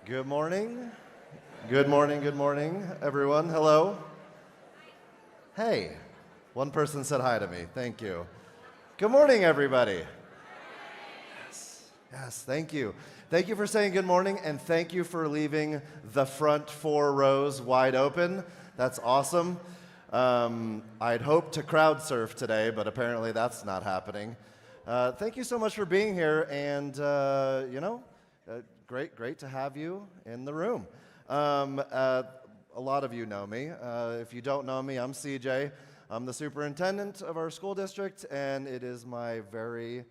Good morning. Good morning, good morning, everyone. Hello. Hey, one person said hi to me. Thank you. Good morning, everybody. Yes, thank you. Thank you for saying good morning, and thank you for leaving the front 4 rows wide open. That's awesome. I'd hoped to crowd surf today, but apparently that's not happening. Thank you so much for being here, and great to have you in the room. A lot of you know me. If you don't know me, I'm CJ. I'm the superintendent of our school district, and it is my very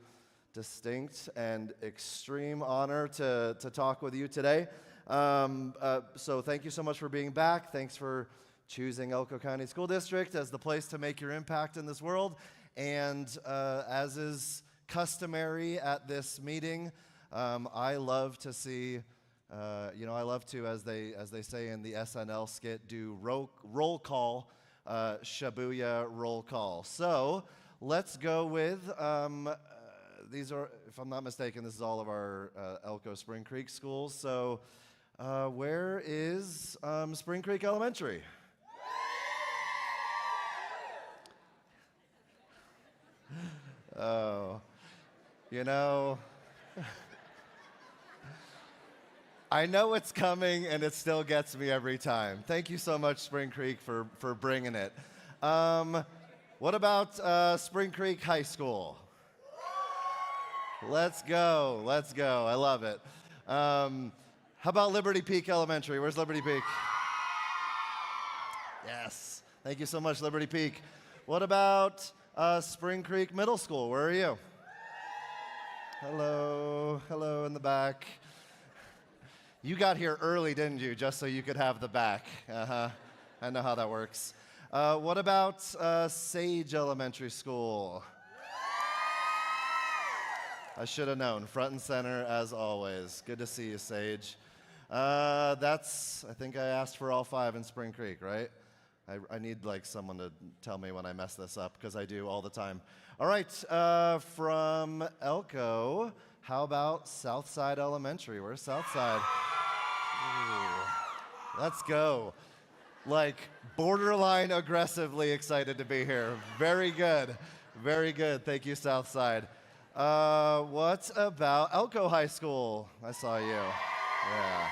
distinct and extreme honor to talk with you today. So thank you so much for being back. Thanks for choosing Elko County School District as the place to make your impact in this world. And as is customary at this meeting, I love to see, I love to, as they say in the SNL skit, do roll call, Shibuya roll call. So let's go with, these are, if I'm not mistaken, this is all of our Elko Spring Creek schools. So where is Spring Creek Elementary? Oh, I know it's coming, and it still gets me every time. Thank you so much, Spring Creek, for bringing it. What about Spring Creek High School? Let's go. I love it. How about Liberty Peak Elementary? Where's Liberty Peak? Yes. Thank you so much, Liberty Peak. What about Spring Creek Middle School? Where are you? Hello in the back. You got here early, didn't you, just so you could have the back? I know how that works. What about Sage Elementary School? I should have known. Front and center, as always. Good to see you, Sage. I think I asked for all 5 in Spring Creek, right? I need someone to tell me when I mess this up, because I do all the time. All right, from Elko, how about Southside Elementary? Where's Southside? Ooh, let's go. Borderline aggressively excited to be here. Very good. Thank you, Southside. What about Elko High School? I saw you. Yeah.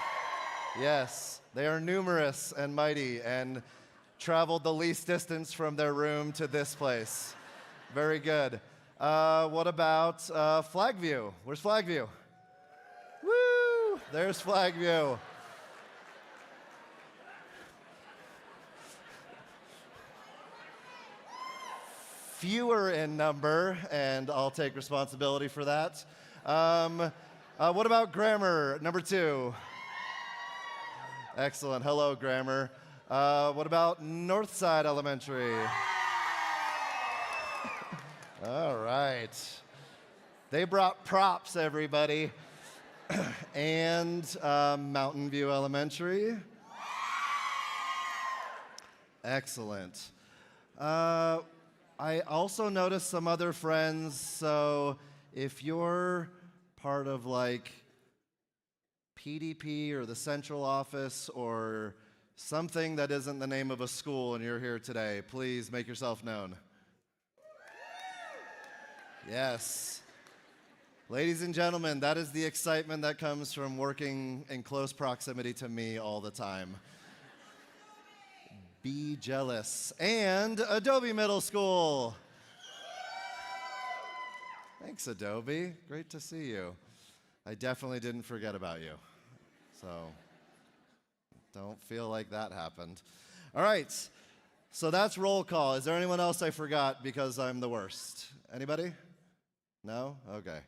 Yes, they are numerous and mighty and traveled the least distance from their room to this place. Very good. What about Flagview? Where's Flagview? Woo! There's Flagview. Fewer in number, and I'll take responsibility for that. What about Grammar, number 2? Excellent. Hello, Grammar. What about Northside Elementary? All right. They brought props, everybody. And Mountain View Elementary. Excellent. I also noticed some other friends, so if you're part of PDP or the central office or something that isn't the name of a school and you're here today, please make yourself known. Yes. Ladies and gentlemen, that is the excitement that comes from working in close proximity to me all the time. Be jealous. And Adobe Middle School. Thanks, Adobe. Great to see you. I definitely didn't forget about you. So don't feel like that happened. All right. So that's roll call. Is there anyone else I forgot because I'm the worst? Anybody? No? Okay.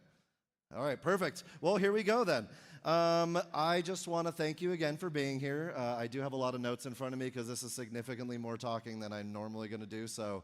All right, perfect. Well, here we go then. I just want to thank you again for being here. I do have a lot of notes in front of me because this is significantly more talking than I'm normally going to do, so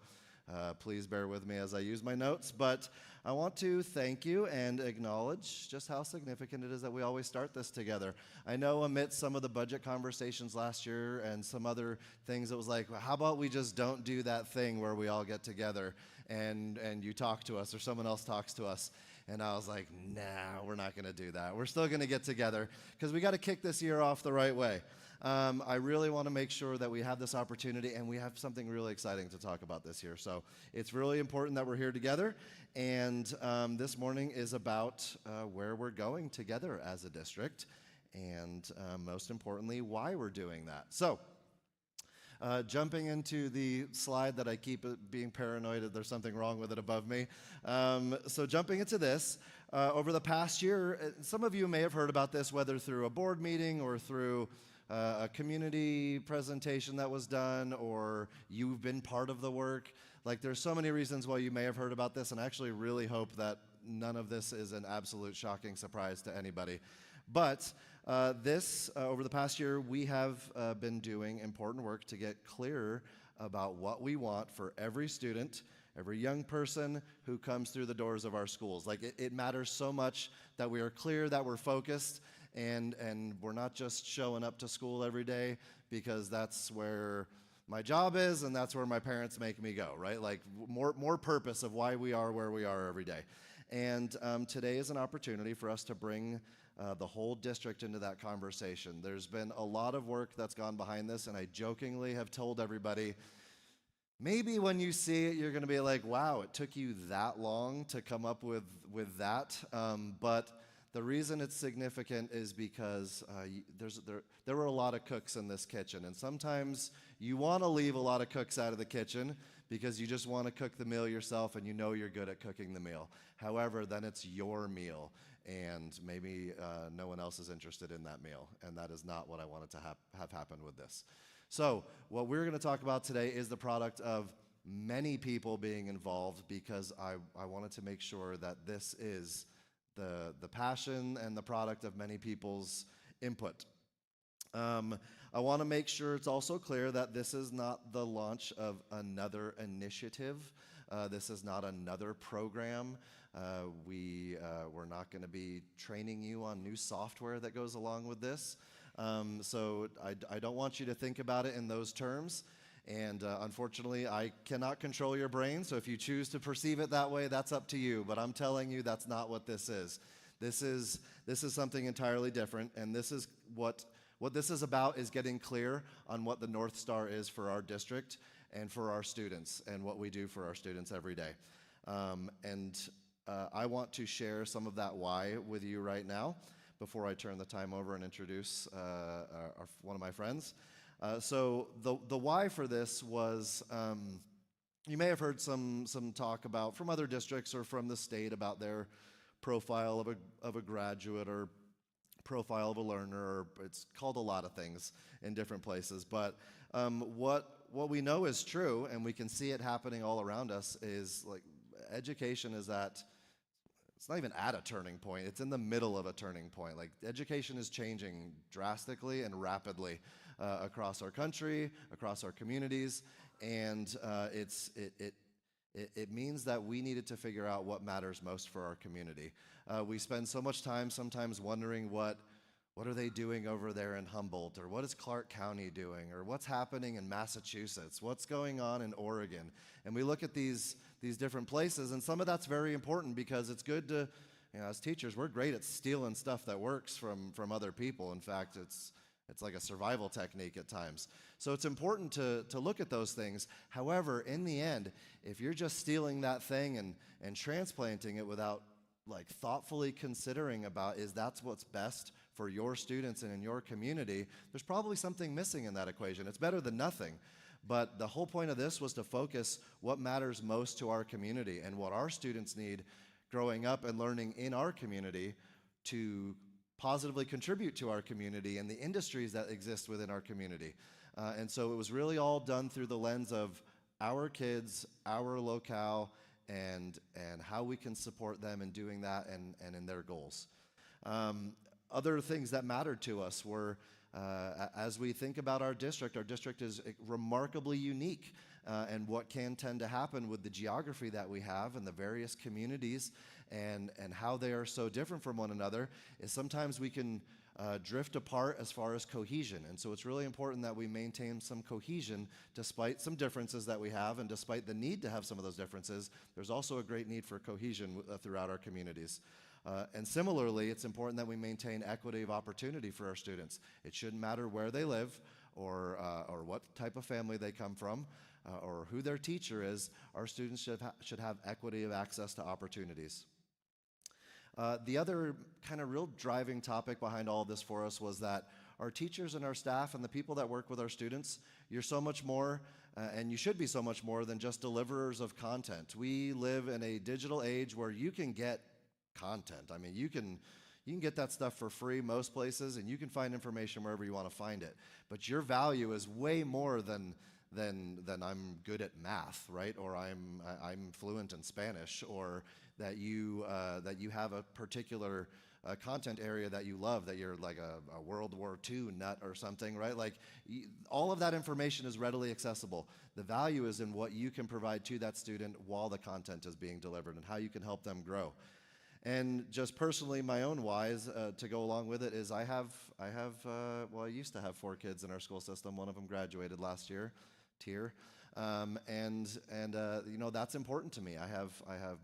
please bear with me as I use my notes. But I want to thank you and acknowledge just how significant it is that we always start this together. I know amidst some of the budget conversations last year and some other things, it was like, well, how about we just don't do that thing where we all get together and you talk to us or someone else talks to us. And I was like, nah, we're not going to do that. We're still going to get together because we got to kick this year off the right way. I really want to make sure that we have this opportunity and we have something really exciting to talk about this year. So it's really important that we're here together. And this morning is about where we're going together as a district and most importantly, why we're doing that. So jumping into the slide that I keep being paranoid that there's something wrong with it above me. So jumping into this, over the past year, some of you may have heard about this, whether through a board meeting or through a community presentation that was done, or you've been part of the work. Like, there's so many reasons why you may have heard about this, and I actually really hope that none of this is an absolute shocking surprise to anybody. But over the past year, we have been doing important work to get clearer about what we want for every student, every young person who comes through the doors of our schools. Like, it matters so much that we are clear, that we're focused, and we're not just showing up to school every day because that's where my job is and that's where my parents make me go, right? Like, more purpose of why we are where we are every day. And today is an opportunity for us to bring the whole district into that conversation. There's been a lot of work that's gone behind this, and I jokingly have told everybody, maybe when you see it, you're going to be like, wow, it took you that long to come up with that. But the reason it's significant is because there were a lot of cooks in this kitchen, and sometimes you want to leave a lot of cooks out of the kitchen because you just want to cook the meal yourself and you know you're good at cooking the meal. However, then it's your meal, and maybe no one else is interested in that meal, and that is not what I wanted to have happen with this. So what we're going to talk about today is the product of many people being involved, because I wanted to make sure that this is the passion and the product of many people's input. I want to make sure it's also clear that this is not the launch of another initiative. This is not another program. We're not going to be training you on new software that goes along with this. So I don't want you to think about it in those terms. And unfortunately, I cannot control your brain, so if you choose to perceive it that way, that's up to you. But I'm telling you, that's not what this is. This is something entirely different, and this is what this is about, is getting clear on what the North Star is for our district and for our students, and what we do for our students every day. I want to share some of that why with you right now before I turn the time over and introduce one of my friends. So the why for this was, you may have heard some talk about from other districts or from the state about their profile of a graduate or profile of a learner, or it's called a lot of things in different places. But what we know is true, and we can see it happening all around us, is like education is it's not even at a turning point, it's in the middle of a turning point. Like, education is changing drastically and rapidly across our country, across our communities, and it means that we needed to figure out what matters most for our community. We spend so much time sometimes wondering what are they doing over there in Humboldt, or what is Clark County doing, or what's happening in Massachusetts, what's going on in Oregon. And we look at these different places, and some of that's very important because it's good to, as teachers, we're great at stealing stuff that works from other people. In fact, it's like a survival technique at times. So it's important to look at those things. However, in the end, if you're just stealing that thing and transplanting it without like thoughtfully considering about, is that's what's best for your students and in your community, there's probably something missing in that equation. It's better than nothing. But the whole point of this was to focus what matters most to our community and what our students need growing up and learning in our community to positively contribute to our community and the industries that exist within our community. And so it was really all done through the lens of our kids, our locale, and how we can support them in doing that and in their goals. Other things that mattered to us were, as we think about our district is remarkably unique. And what can tend to happen with the geography that we have and the various communities and how they are so different from one another is sometimes we can drift apart as far as cohesion. And so it's really important that we maintain some cohesion despite some differences that we have, and despite the need to have some of those differences, there's also a great need for cohesion throughout our communities. And similarly, it's important that we maintain equity of opportunity for our students. It shouldn't matter where they live or what type of family they come from or who their teacher is. Our students should have equity of access to opportunities. The other kind of real driving topic behind all of this for us was that our teachers and our staff and the people that work with our students, you're so much more, and you should be so much more than just deliverers of content. We live in a digital age where you can get content. I mean, you can get that stuff for free most places, and you can find information wherever you want to find it. But your value is way more than I'm good at math, right? Or I'm fluent in Spanish, or that you have a particular content area that you love, that you're like a World War II nut or something, right? Like all of that information is readily accessible. The value is in what you can provide to that student while the content is being delivered and how you can help them grow. And just personally, my own whys to go along with it is I used to have 4 kids in our school system. One of them graduated last year. That's important to me. I have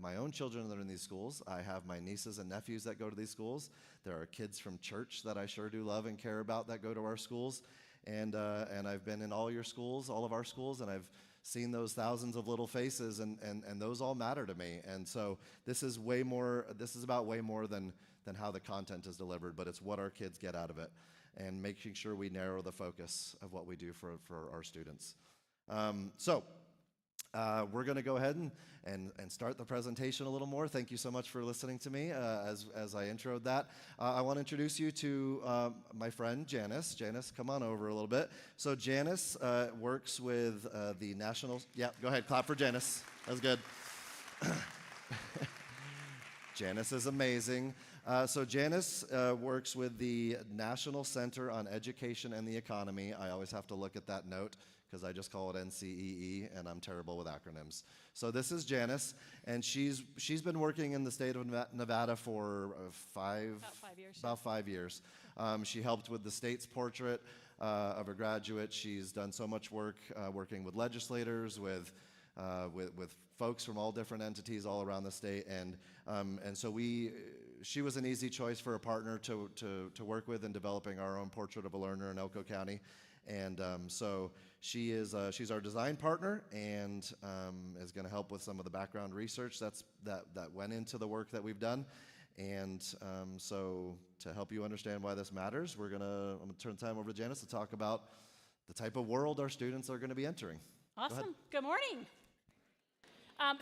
my own children that are in these schools. I have my nieces and nephews that go to these schools. There are kids from church that I sure do love and care about that go to our schools. And I've been in all of our schools, and I've seen those thousands of little faces, and those all matter to me. And so this is about way more than how the content is delivered, but it's what our kids get out of it, and making sure we narrow the focus of what we do for our students. We're going to go ahead and start the presentation a little more. Thank you so much for listening to me as I introed that. I want to introduce you to my friend Janice. Janice, come on over a little bit. So Janice works with the National... Yeah, go ahead, clap for Janice. That was good. Janice is amazing. So Janice works with the National Center on Education and the Economy. I always have to look at that note, because I just call it NCEE, and I'm terrible with acronyms. So this is Janice, and she's been working in the state of Nevada for about 5 years. She helped with the state's portrait of a graduate. She's done so much work working with legislators, with folks from all different entities all around the state, and so she was an easy choice for a partner to work with in developing our own portrait of a learner in Elko County. And so she's our design partner, and is going to help with some of the background research that went into the work that we've done. And so to help you understand why this matters, I'm going to turn the time over to Janice to talk about the type of world our students are going to be entering. Awesome. Good morning.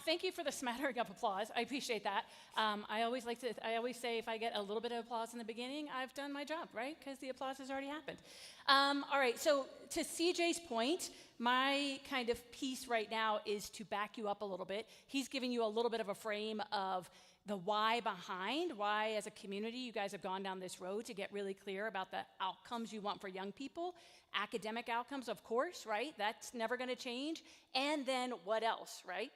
Thank you for the smattering of applause. I appreciate that. I always say if I get a little bit of applause in the beginning, I've done my job, right? Because the applause has already happened. All right, so to CJ's point, my kind of piece right now is to back you up a little bit. He's giving you a little bit of a frame of the why behind why, as a community, you guys have gone down this road to get really clear about the outcomes you want for young people. Academic outcomes, of course, right? That's never going to change. And then what else, right?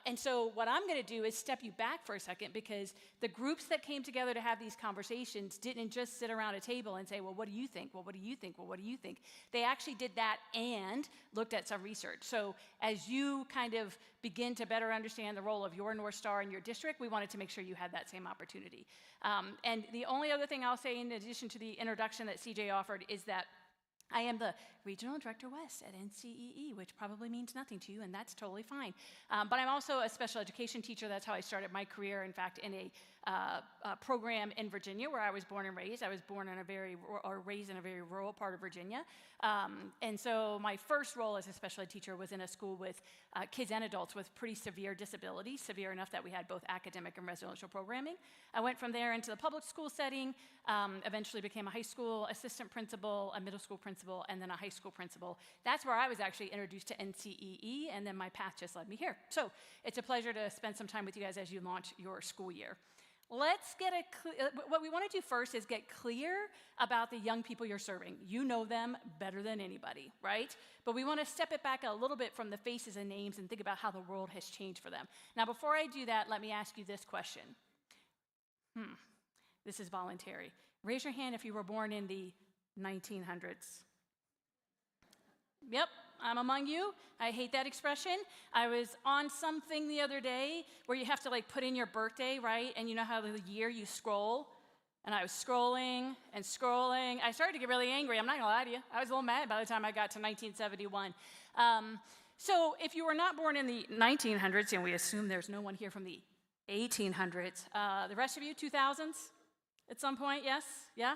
And so what I'm going to do is step you back for a second, because the groups that came together to have these conversations didn't just sit around a table and say, well, what do you think? Well, what do you think? Well, what do you think? They actually did that and looked at some research. So as you kind of begin to better understand the role of your North Star in your district, we wanted to make sure you had that same opportunity. And the only other thing I'll say in addition to the introduction that CJ offered is that I am the Regional Director West at NCEE, which probably means nothing to you, and that's totally fine. But I'm also a special education teacher. That's how I started my career, in fact, in a program in Virginia where I was born and raised. I was raised in a very rural part of Virginia. And so my first role as a special ed teacher was in a school with kids and adults with pretty severe disabilities, severe enough that we had both academic and residential programming. I went from there into the public school setting, eventually became a high school assistant principal, a middle school principal, and then a high school principal. That's where I was actually introduced to NCEE, and then my path just led me here. So it's a pleasure to spend some time with you guys as you launch your school year. Let's get what we want to do first is get clear about the young people you're serving. You know them better than anybody, right? But we want to step it back a little bit from the faces and names and think about how the world has changed for them. Now, before I do that, let me ask you this question. This is voluntary. Raise your hand if you were born in the 1900s. Yep, I'm among you. I hate that expression. I was on something the other day where you have to like put in your birthday, right? And you know how the year you scroll? And I was scrolling and scrolling. I started to get really angry. I'm not gonna lie to you. I was a little mad by the time I got to 1971. So if you were not born in the 1900s, and we assume there's no one here from the 1800s, the rest of you, 2000s at some point, yes? Yeah?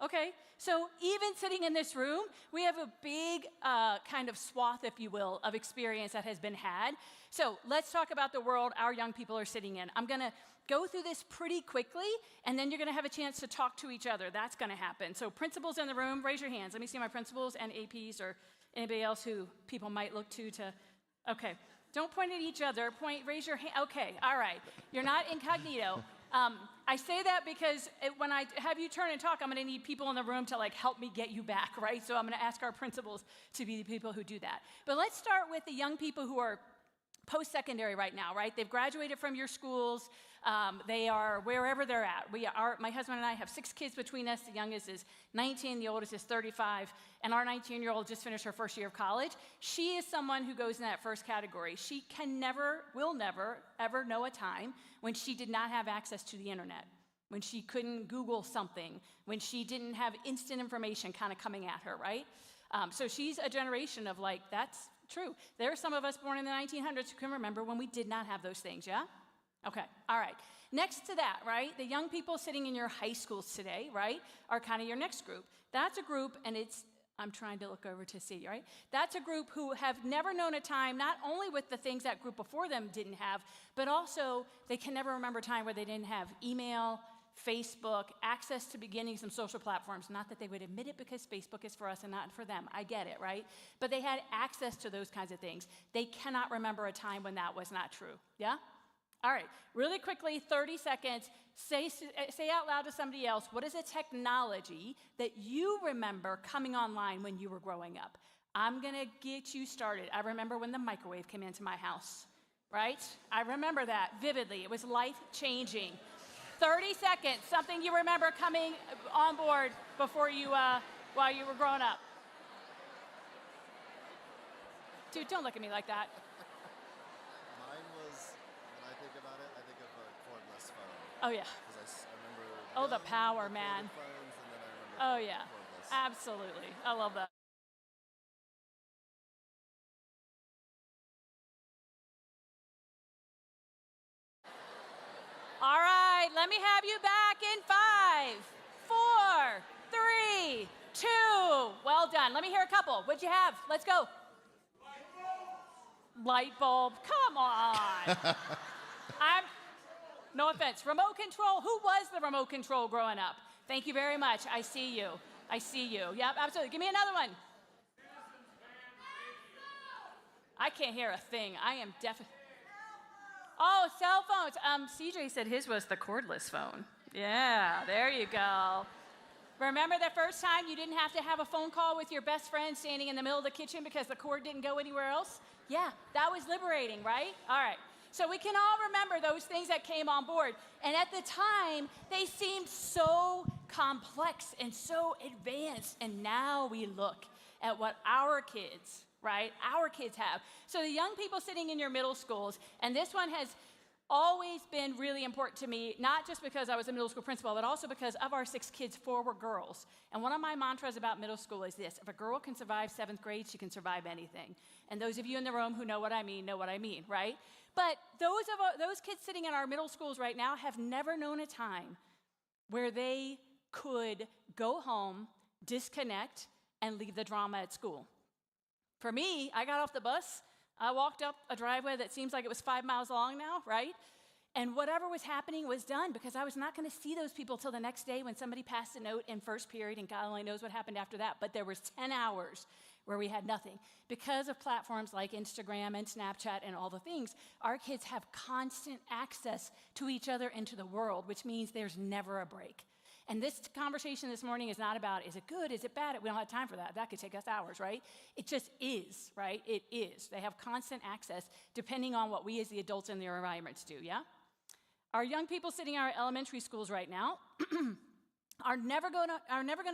Okay, so even sitting in this room, we have a big kind of swath, if you will, of experience that has been had. So let's talk about the world our young people are sitting in. I'm gonna go through this pretty quickly, and then you're gonna have a chance to talk to each other. That's gonna happen. So principals in the room, raise your hands. Let me see my principals and APs or anybody else who people might look to, okay. Don't point at each other, raise your hand. Okay, all right. You're not incognito. I say that because when I have you turn and talk, I'm gonna need people in the room to like help me get you back, right? So I'm gonna ask our principals to be the people who do that. But let's start with the young people who are post-secondary right now, right? They've graduated from your schools. They are wherever they're at. My husband and I have 6 kids between us. The youngest is 19, the oldest is 35, and our 19-year-old just finished her first year of college. She is someone who goes in that first category. She will never, ever know a time when she did not have access to the internet, when she couldn't Google something, when she didn't have instant information kind of coming at her, right? So she's a generation of like, that's true. There are some of us born in the 1900s who can remember when we did not have those things, yeah? Okay, all right. Next to that, right, the young people sitting in your high schools today, right, are kind of your next group. That's a group, and I'm trying to look over to see, right? That's a group who have never known a time, not only with the things that group before them didn't have, but also they can never remember a time where they didn't have email, Facebook, access to beginning some social platforms. Not that they would admit it because Facebook is for us and not for them. I get it, right? But they had access to those kinds of things. They cannot remember a time when that was not true, yeah? All right, really quickly, 30 seconds, say out loud to somebody else, what is a technology that you remember coming online when you were growing up? I'm gonna get you started. I remember when the microwave came into my house, right? I remember that vividly. It was life-changing. 30 seconds, something you remember coming on board before you, while you were growing up. Dude, don't look at me like that. Oh, yeah. Oh, the power, man. Oh, yeah. Absolutely. I love that. All right, let me have you back in 5, 4, 3, 2. Well done. Let me hear a couple. What'd you have? Let's go. Light bulb. Come on. No offense. Remote control. Who was the remote control growing up? Thank you very much. I see you. I see you. Yep, absolutely. Give me another one. I can't hear a thing. I am deaf. Oh, cell phones. CJ said his was the cordless phone. Yeah, there you go. Remember the first time you didn't have to have a phone call with your best friend standing in the middle of the kitchen because the cord didn't go anywhere else? Yeah, that was liberating, right? All right. So we can all remember those things that came on board. And at the time, they seemed so complex and so advanced. And now we look at what our kids, right, our kids have. So the young people sitting in your middle schools, and this one has always been really important to me, not just because I was a middle school principal, but also because of our 6 kids, 4 were girls. And one of my mantras about middle school is this: if a girl can survive 7th grade, she can survive anything. And those of you in the room who know what I mean, right? But those kids sitting in our middle schools right now have never known a time where they could go home, disconnect, and leave the drama at school. For me, I got off the bus, I walked up a driveway that seems like it was 5 miles long now, right? And whatever was happening was done because I was not going to see those people till the next day when somebody passed a note in first period, and God only knows what happened after that. But there was 10 hours where we had nothing. Because of platforms like Instagram and Snapchat and all the things, our kids have constant access to each other and to the world, which means there's never a break. And this conversation this morning is not about, is it good, is it bad? We don't have time for that. That could take us hours, right? It just is, right? It is. They have constant access depending on what we as the adults in their environments do, yeah? Our young people sitting in our elementary schools right now are never going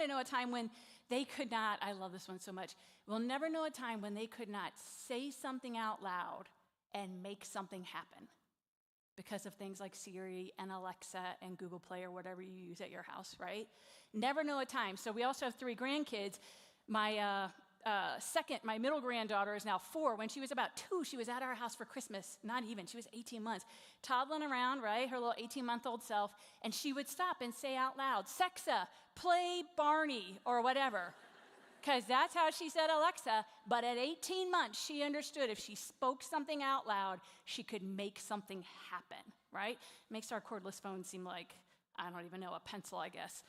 to know a time when they could not, I love this one so much, we'll never know a time when they could not say something out loud and make something happen because of things like Siri and Alexa and Google Play or whatever you use at your house, right? Never know a time. So we also have 3 grandkids. My my middle granddaughter is now 4. When she was about 2, she was at our house for Christmas. Not even, she was 18 months. Toddling around, right, her little 18-month-old self, and she would stop and say out loud, Sexa, play Barney, or whatever. Because that's how she said Alexa, but at 18 months, she understood if she spoke something out loud, she could make something happen, right? Makes our cordless phone seem like, I don't even know, a pencil, I guess.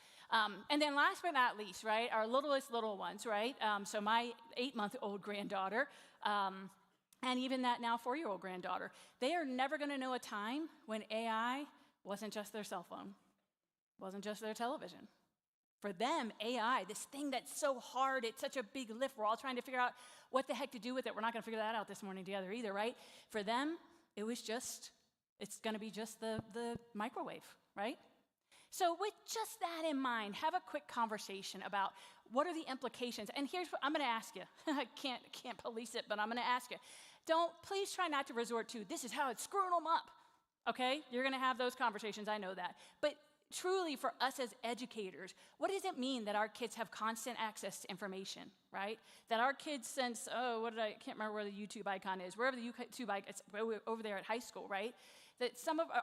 And then last but not least, right, our littlest little ones, right? So my 8-month-old granddaughter, and even that now 4-year-old granddaughter, they are never going to know a time when AI wasn't just their cell phone, wasn't just their television. For them, AI, this thing that's so hard, it's such a big lift, we're all trying to figure out what the heck to do with it. We're not going to figure that out this morning together either, right? For them, it's going to be just the microwave, right? So with just that in mind, have a quick conversation about what are the implications. And here's what I'm going to ask you. I can't police it, but I'm going to ask you. Please try not to resort to, this is how it's screwing them up, okay? You're going to have those conversations, I know that. But truly, for us as educators, what does it mean that our kids have constant access to information, right? That our kids sense, I can't remember where the YouTube icon is, wherever the YouTube icon is, over there at high school, right? That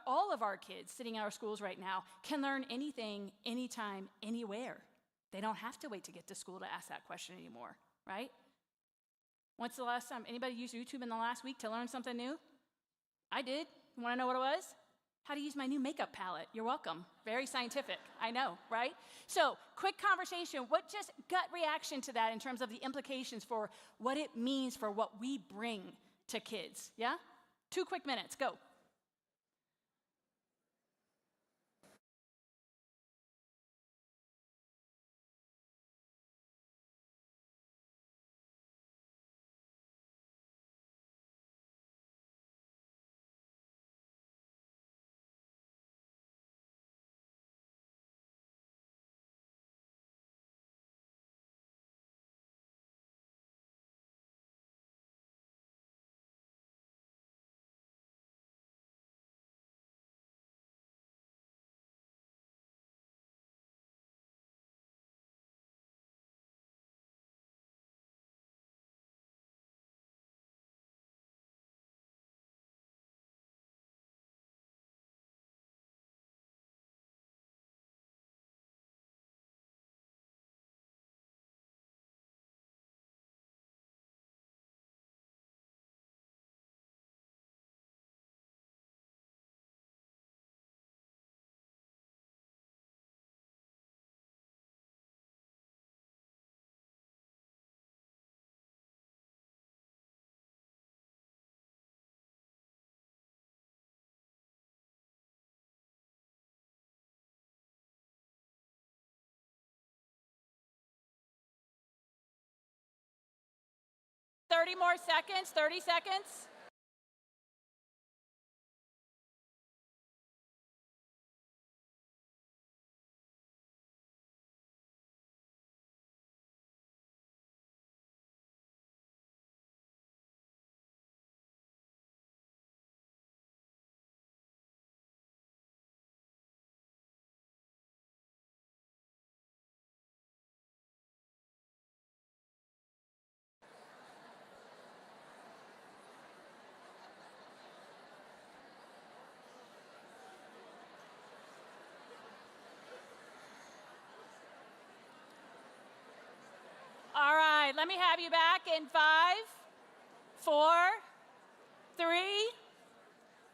all of our kids sitting in our schools right now can learn anything, anytime, anywhere. They don't have to wait to get to school to ask that question anymore, right? When's the last time anybody used YouTube in the last week to learn something new? I did. You want to know what it was? How to use my new makeup palette. You're welcome. Very scientific, I know, right? So, quick conversation. What just gut reaction to that in terms of the implications for what it means for what we bring to kids, yeah? 2 quick minutes, go. Thirty more seconds, 30 seconds. All right, let me have you back in 5, 4, 3,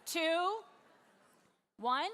2, 1.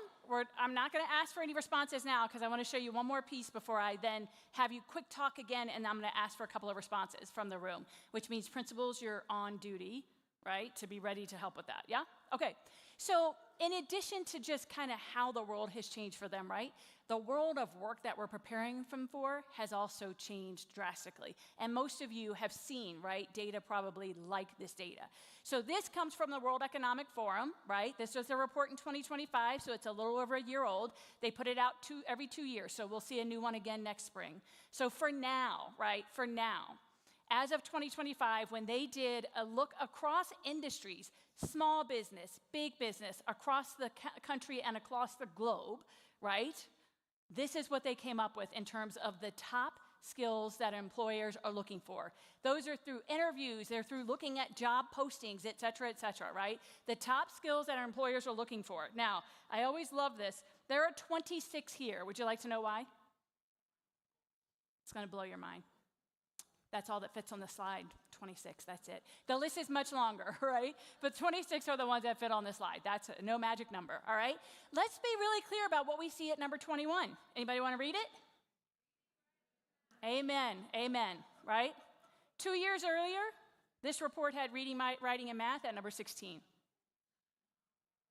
I'm not going to ask for any responses now because I want to show you one more piece before I then have you quick talk again, and I'm going to ask for a couple of responses from the room, which means principals, you're on duty, right? To be ready to help with that, yeah? Okay, so in addition to just kind of how the world has changed for them, right? The world of work that we're preparing them for has also changed drastically. And most of you have seen, right, data probably like this data. So this comes from the World Economic Forum, right? This was a report in 2025, so it's a little over a year old. They put it out every 2 years, so we'll see a new one again next spring. So for now, right, for now, as of 2025, when they did a look across industries, small business, big business, across the country and across the globe, right? This is what they came up with in terms of the top skills that employers are looking for. Those are through interviews, they're through looking at job postings, et cetera, right? The top skills that our employers are looking for. Now, I always love this. There are 26 here. Would you like to know why? It's gonna blow your mind. That's all that fits on the slide, 26, that's it. The list is much longer, right? But 26 are the ones that fit on the slide. That's no magic number, all right? Let's be really clear about what we see at number 21. Anybody want to read it? Amen, amen, right? 2 years earlier, this report had reading, writing, and math at number 16.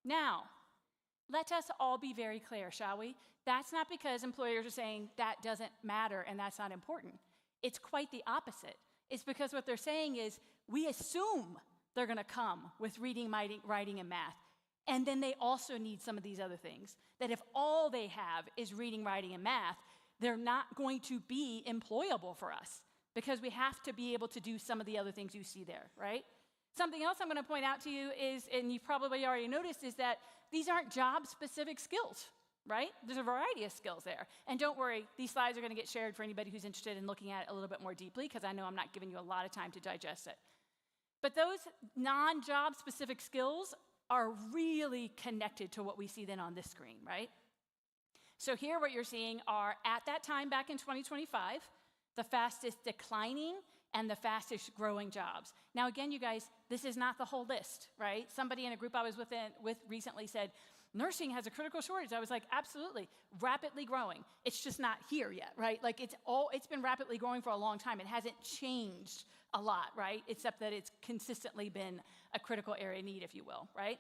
Now, let us all be very clear, shall we? That's not because employers are saying that doesn't matter and that's not important. It's quite the opposite. It's because what they're saying is we assume they're going to come with reading, writing, and math. And then they also need some of these other things. That if all they have is reading, writing, and math, they're not going to be employable for us because we have to be able to do some of the other things you see there, right? Something else I'm going to point out to you is, and you've probably already noticed, is that these aren't job-specific skills. Right? There's a variety of skills there. And don't worry, these slides are going to get shared for anybody who's interested in looking at it a little bit more deeply, because I know I'm not giving you a lot of time to digest it. But those non-job specific skills are really connected to what we see then on this screen, right? So here what you're seeing are, at that time back in 2025, the fastest declining and the fastest growing jobs. Now again, you guys, this is not the whole list, right? Somebody in a group I was with recently said, nursing has a critical shortage. I was like, absolutely, rapidly growing. It's just not here yet, right? Like it's been rapidly growing for a long time. It hasn't changed a lot, right? Except that it's consistently been a critical area of need, if you will, right?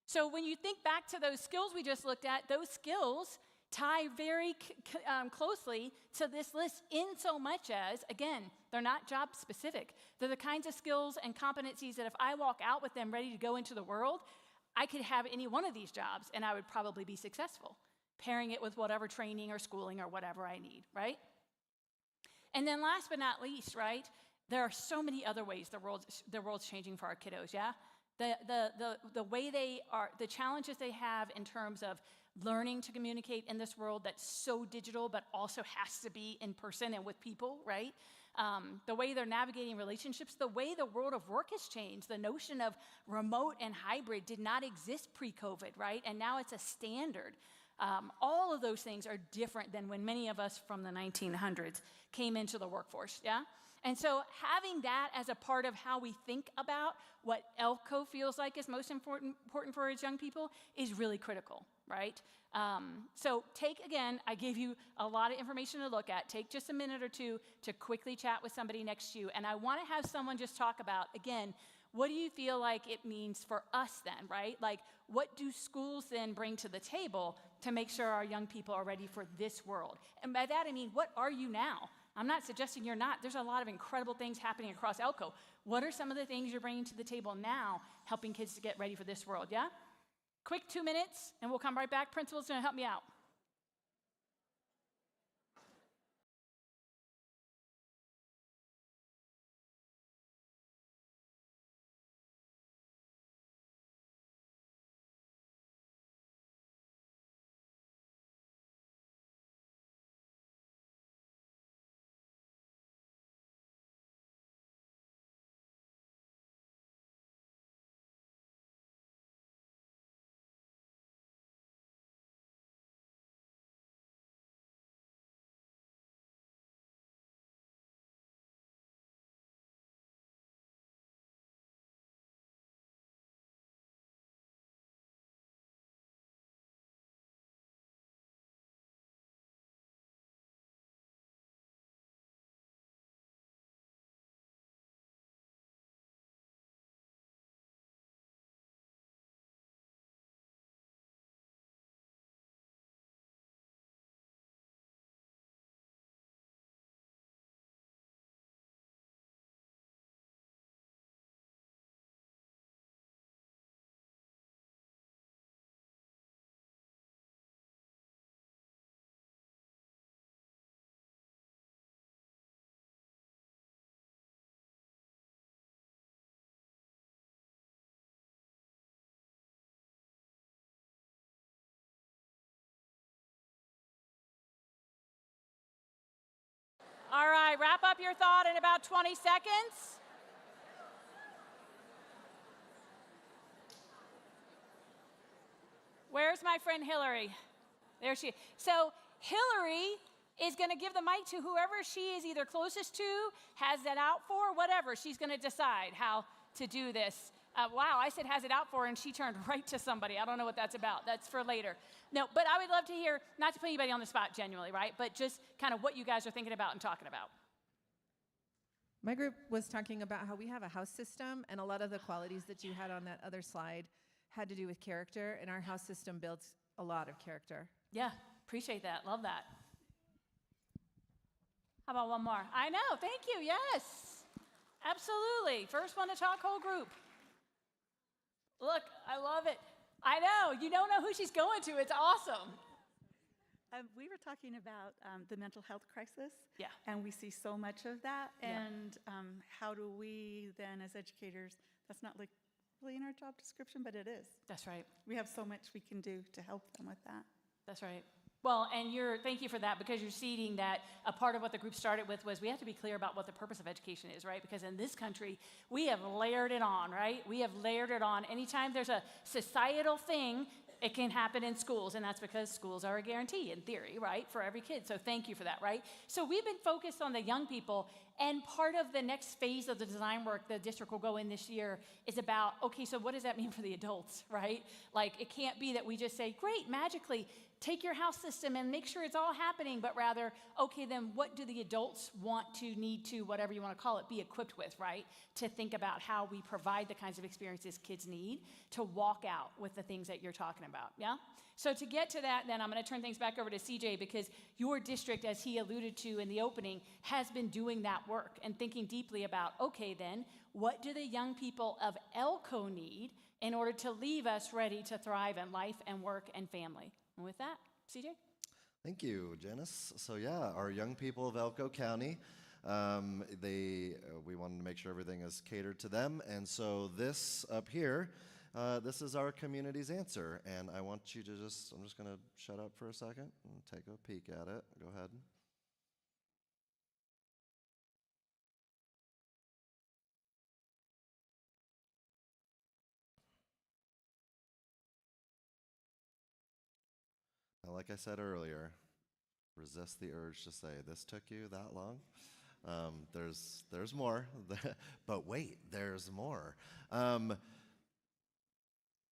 So when you think back to those skills we just looked at, those skills tie very closely to this list in so much as, again, they're not job specific. They're the kinds of skills and competencies that if I walk out with them ready to go into the world, I could have any one of these jobs and I would probably be successful, pairing it with whatever training or schooling or whatever I need, right? And then last but not least, right, there are so many other ways the world's changing for our kiddos, yeah? The way they are, the challenges they have in terms of learning to communicate in this world that's so digital but also has to be in person and with people, right? The way they're navigating relationships, the way the world of work has changed. The notion of remote and hybrid did not exist pre-COVID, right? And now it's a standard. All of those things are different than when many of us from the 1900s came into the workforce, yeah? And so having that as a part of how we think about what ELCO feels like is most important for its young people is really critical, right? So again, I gave you a lot of information to look at. Take just a minute or two to quickly chat with somebody next to you. And I want to have someone just talk about, again, what do you feel like it means for us then, right? Like, what do schools then bring to the table to make sure our young people are ready for this world? And by that, I mean, what are you now? I'm not suggesting you're not. There's a lot of incredible things happening across ELCO. What are some of the things you're bringing to the table now, helping kids to get ready for this world, yeah? Quick 2 minutes, and we'll come right back. Principal's gonna help me out. All right, wrap up your thought in about 20 seconds. Where's my friend Hillary? There she is. So Hillary is going to give the mic to whoever she is either closest to, has that out for, whatever. She's going to decide how to do this. Wow, I said has it out for, and she turned right to somebody. I don't know what that's about. That's for later. No, but I would love to hear, not to put anybody on the spot genuinely, right? But just kind of what you guys are thinking about and talking about. My group was talking about how we have a house system, and a lot of the qualities that you had on that other slide had to do with character, and our house system builds a lot of character. Yeah, appreciate that. Love that. How about one more? I know, thank you, yes. Absolutely. First one to talk, whole group. Look, I love it. I know, you don't know who she's going to. It's awesome. We were talking about the mental health crisis. Yeah. And we see so much of that. Yeah. And how do we then, as educators, that's not like really in our job description, but it is. That's right. We have so much we can do to help them with that. That's right. Well, and thank you for that, because you're seeding that a part of what the group started with was we have to be clear about what the purpose of education is, right? Because in this country, we have layered it on, right? We have layered it on. Anytime there's a societal thing, it can happen in schools, and that's because schools are a guarantee, in theory, right, for every kid. So thank you for that, right? So we've been focused on the young people, and part of the next phase of the design work the district will go in this year is about, okay, so what does that mean for the adults, right? Like, it can't be that we just say, great, magically, take your house system and make sure it's all happening, but rather, okay, then what do the adults want to, need to, whatever you want to call it, be equipped with, right? To think about how we provide the kinds of experiences kids need to walk out with the things that you're talking about, yeah? So to get to that, then I'm going to turn things back over to CJ, because your district, as he alluded to in the opening, has been doing that work and thinking deeply about, okay, then, what do the young people of Elko need in order to leave us ready to thrive in life and work and family? And with that, CJ? Thank you, Janice. So yeah, our young people of Elko County, we wanted to make sure everything is catered to them, and so this up here, this is our community's answer, and I want you to I'm just going to shut up for a second and take a peek at it. Go ahead. Now, like I said earlier, resist the urge to say, this took you that long? There's more, but wait, there's more.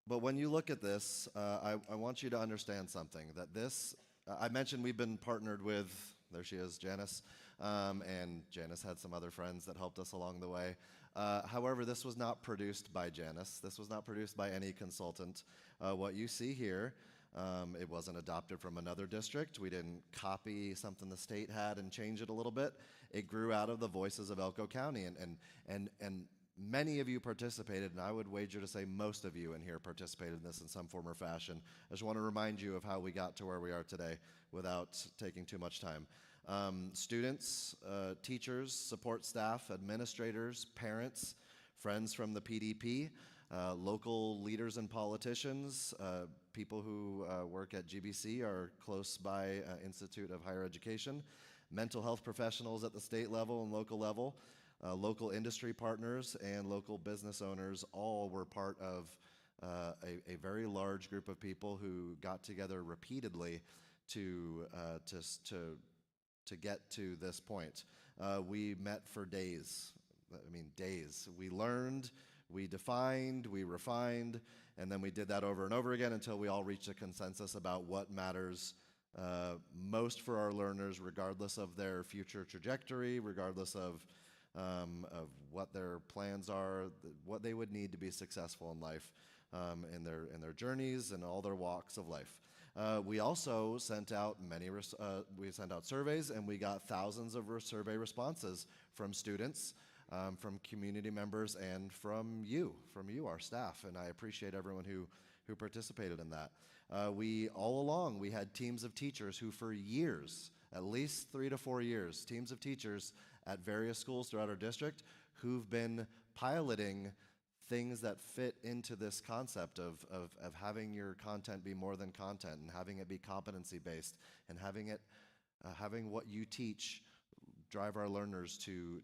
But when you look at this, I want you to understand something, that this, I mentioned we've been partnered with, there she is, Janice, and Janice had some other friends that helped us along the way. However, this was not produced by Janice. This was not produced by any consultant. What you see here, it wasn't adopted from another district. We didn't copy something the state had and change it a little bit. It grew out of the voices of Elko County, and many of you participated, and I would wager to say most of you in here participated in this in some form or fashion. I just want to remind you of how we got to where we are today without taking too much time. Students, teachers, support staff, administrators, parents, friends from the PDP, local leaders and politicians, people who work at GBC, our close by Institute of Higher Education, mental health professionals at the state level and local level, local industry partners, and local business owners all were part of a very large group of people who got together repeatedly to get to this point. We met for days. I mean, days. We learned, we defined, we refined, and then we did that over and over again until we all reached a consensus about what matters most for our learners, regardless of their future trajectory, regardless of what their plans are, what they would need to be successful in life, in their journeys and all their walks of life. We also sent out we sent out surveys, and we got thousands of survey responses from students, from community members, and from you, our staff, and I appreciate everyone who participated in that. All along, we had teams of teachers who for years, at least 3 to 4 years, teams of teachers at various schools throughout our district who've been piloting things that fit into this concept of having your content be more than content, and having it be competency-based, and having what you teach drive our learners to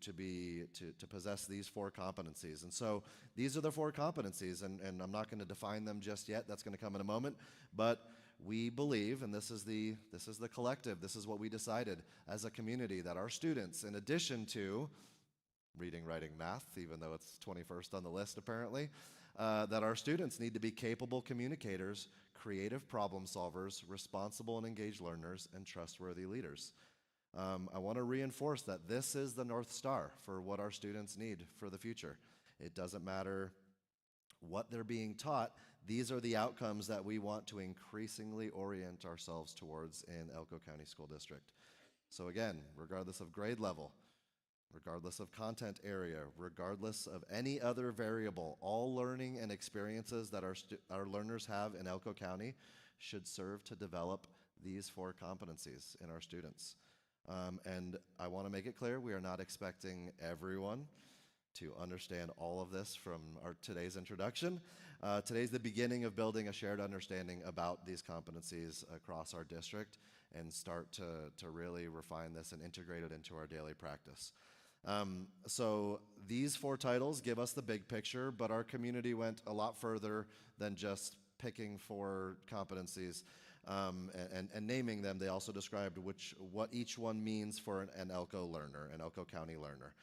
possess these 4 competencies. And so these are the 4 competencies, and I'm not going to define them just yet. That's going to come in a moment. But we believe, and this is the collective, this is what we decided as a community, that our students, in addition to reading, writing, math, even though it's 21st on the list apparently, that our students need to be capable communicators, creative problem solvers, responsible and engaged learners, and trustworthy leaders. I want to reinforce that this is the North Star for what our students need for the future. It doesn't matter what they're being taught. These are the outcomes that we want to increasingly orient ourselves towards in Elko County School District. So again, regardless of grade level, regardless of content area, regardless of any other variable, all learning and experiences that our learners have in Elko County should serve to develop these 4 competencies in our students. And I want to make it clear, we are not expecting everyone to understand all of this from today's introduction. Today's the beginning of building a shared understanding about these competencies across our district and start to really refine this and integrate it into our daily practice. So these 4 titles give us the big picture, but our community went a lot further than just picking 4 competencies and naming them. They also described what each one means for an Elko learner, an Elko County learner.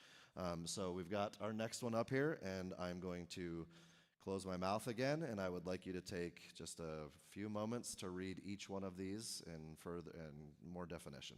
So we've got our next one up here, and I'm going to close my mouth again, and I would like you to take just a few moments to read each one of these in more definition.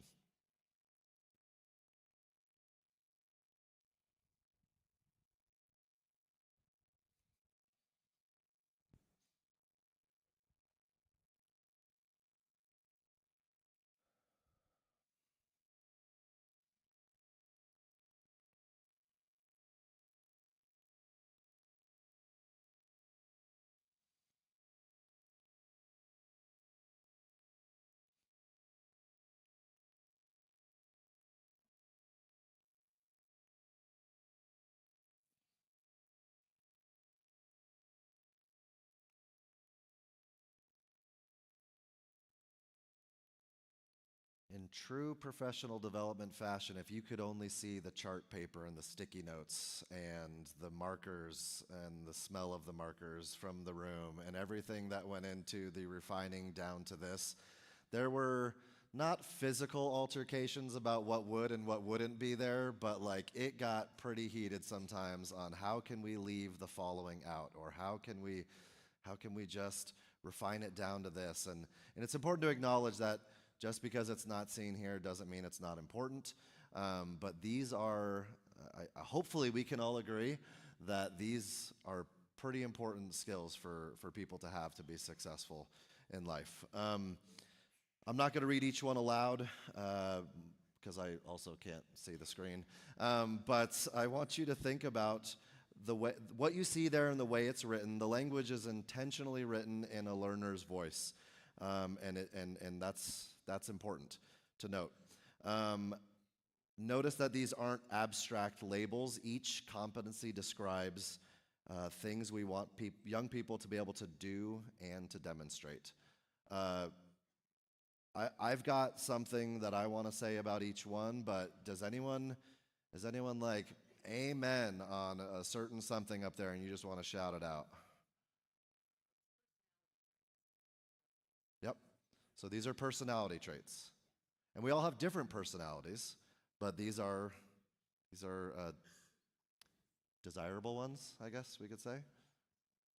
In true professional development fashion, if you could only see the chart paper and the sticky notes and the markers and the smell of the markers from the room and everything that went into the refining down to this, there were not physical altercations about what would and what wouldn't be there, but like it got pretty heated sometimes on how can we leave the following out, or how can we just refine it down to this. And it's important to acknowledge that just because it's not seen here doesn't mean it's not important. But these are, hopefully we can all agree that these are pretty important skills for people to have to be successful in life. I'm not going to read each one aloud because I also can't see the screen. But I want you to think about what you see there and the way it's written. The language is intentionally written in a learner's voice. And that's important to note. Notice that these aren't abstract labels. Each competency describes things we want young people to be able to do and to demonstrate. I've got something that I want to say about each one, but does anyone like amen on a certain something up there and you just want to shout it out? Yep. So these are personality traits. And we all have different personalities, but these are desirable ones, I guess we could say.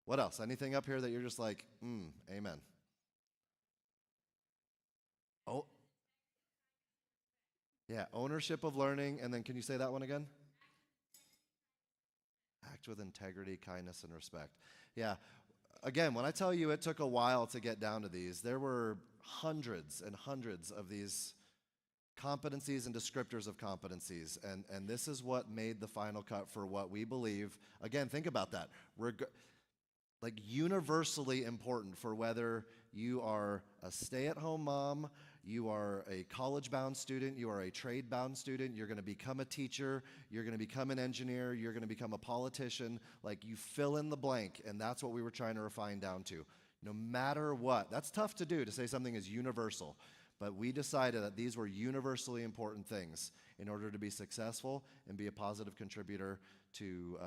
What else? Anything up here that you're just like, amen? Oh, yeah, ownership of learning, and then can you say that one again? Act with integrity, kindness, and respect. Yeah. Again, when I tell you it took a while to get down to these, there were hundreds and hundreds of these competencies and descriptors of competencies, and this is what made the final cut for what we believe. Again, think about that. Like universally important for whether you are a stay-at-home mom, you are a college-bound student, you are a trade-bound student, you're going to become a teacher, you're going to become an engineer, you're going to become a politician. Like you fill in the blank, and that's what we were trying to refine down to. No matter what. That's tough to do, to say something is universal. But we decided that these were universally important things in order to be successful and be a positive contributor to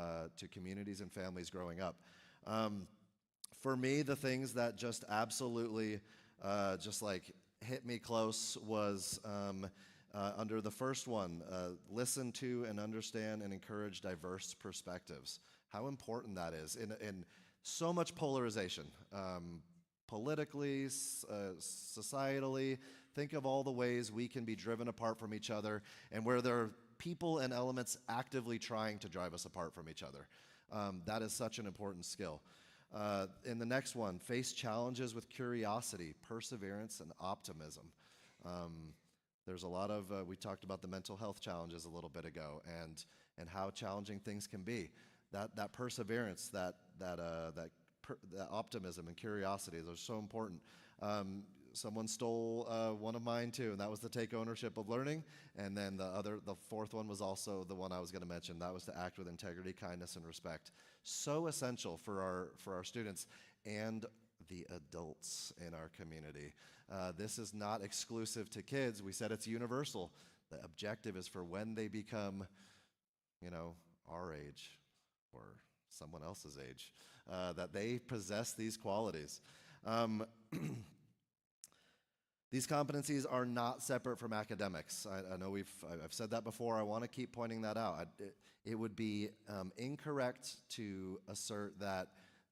communities and families growing up. For me, the things that just absolutely just like hit me close was under the first one, listen to and understand and encourage diverse perspectives. How important that is in so much polarization, politically, societally. Think of all the ways we can be driven apart from each other and where there are people and elements actively trying to drive us apart from each other. That is such an important skill. In the next one, face challenges with curiosity, perseverance, and optimism. There's a lot of, we talked about the mental health challenges a little bit ago and how challenging things can be. That perseverance, that optimism and curiosity, those are so important. Someone stole one of mine too, and that was to take ownership of learning. And then the fourth one was also the one I was going to mention. That was to act with integrity, kindness, and respect. So essential for our students and the adults in our community. This is not exclusive to kids. We said it's universal. The objective is for when they become, our age or someone else's age, that they possess these qualities. These competencies are not separate from academics. I know I've said that before. I want to keep pointing that out. It would be incorrect to assert that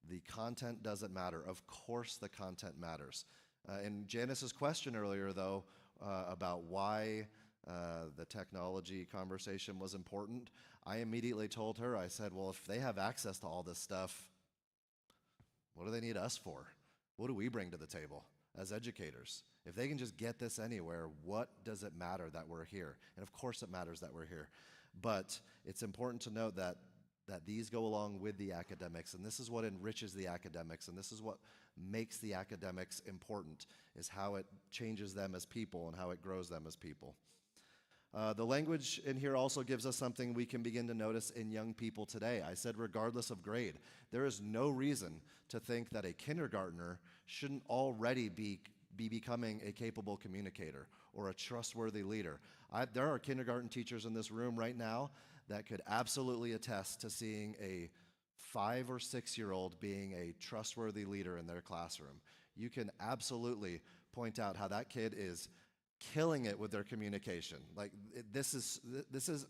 the content doesn't matter. Of course the content matters. In Janice's question earlier, though, about why the technology conversation was important, I immediately told her, I said, well, if they have access to all this stuff, what do they need us for? What do we bring to the table as educators? If they can just get this anywhere, what does it matter that we're here? And of course it matters that we're here. But it's important to note that these go along with the academics, and this is what enriches the academics, and this is what makes the academics important, is how it changes them as people and how it grows them as people. The language in here also gives us something we can begin to notice in young people today. I said regardless of grade. There is no reason to think that a kindergartner shouldn't already be becoming a capable communicator or a trustworthy leader. There are kindergarten teachers in this room right now that could absolutely attest to seeing a 5 or 6-year-old being a trustworthy leader in their classroom. You can absolutely point out how that kid is killing it with their communication. Like this is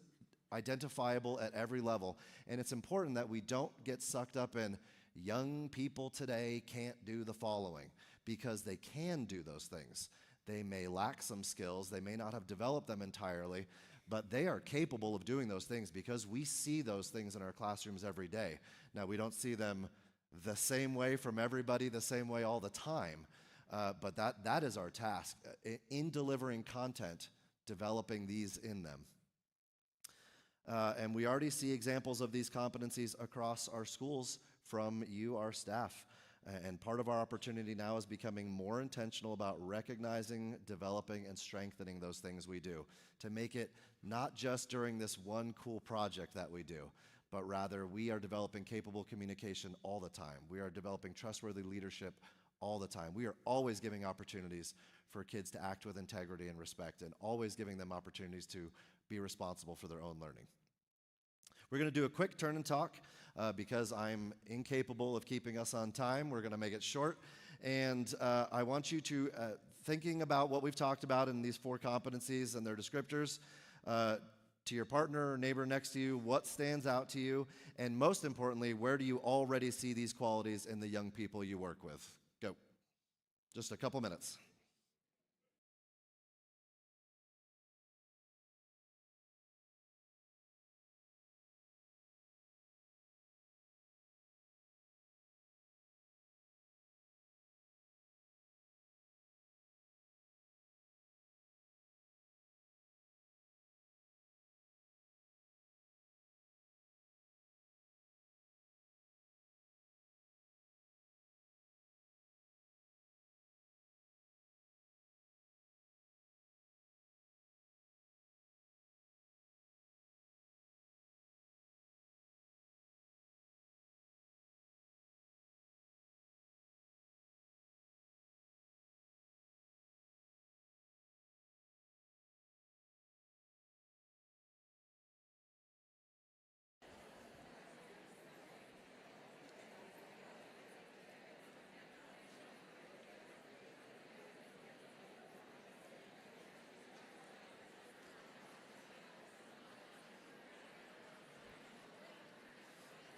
identifiable at every level, and it's important that we don't get sucked up in young people today can't do the following, because they can do those things. They may lack some skills, they may not have developed them entirely, but they are capable of doing those things because we see those things in our classrooms every day. Now, we don't see them the same way from everybody the same way all the time, but that is our task in delivering content, developing these in them. And we already see examples of these competencies across our schools from you, our staff. And part of our opportunity now is becoming more intentional about recognizing, developing, and strengthening those things we do, to make it not just during this one cool project that we do, but rather we are developing capable communication all the time. We are developing trustworthy leadership all the time. We are always giving opportunities for kids to act with integrity and respect, and always giving them opportunities to be responsible for their own learning. We're going to do a quick turn and talk because I'm incapable of keeping us on time. We're going to make it short. And I want you to, thinking about what we've talked about in these 4 competencies and their descriptors, to your partner or neighbor next to you, what stands out to you? And most importantly, where do you already see these qualities in the young people you work with? Go. Just a couple minutes.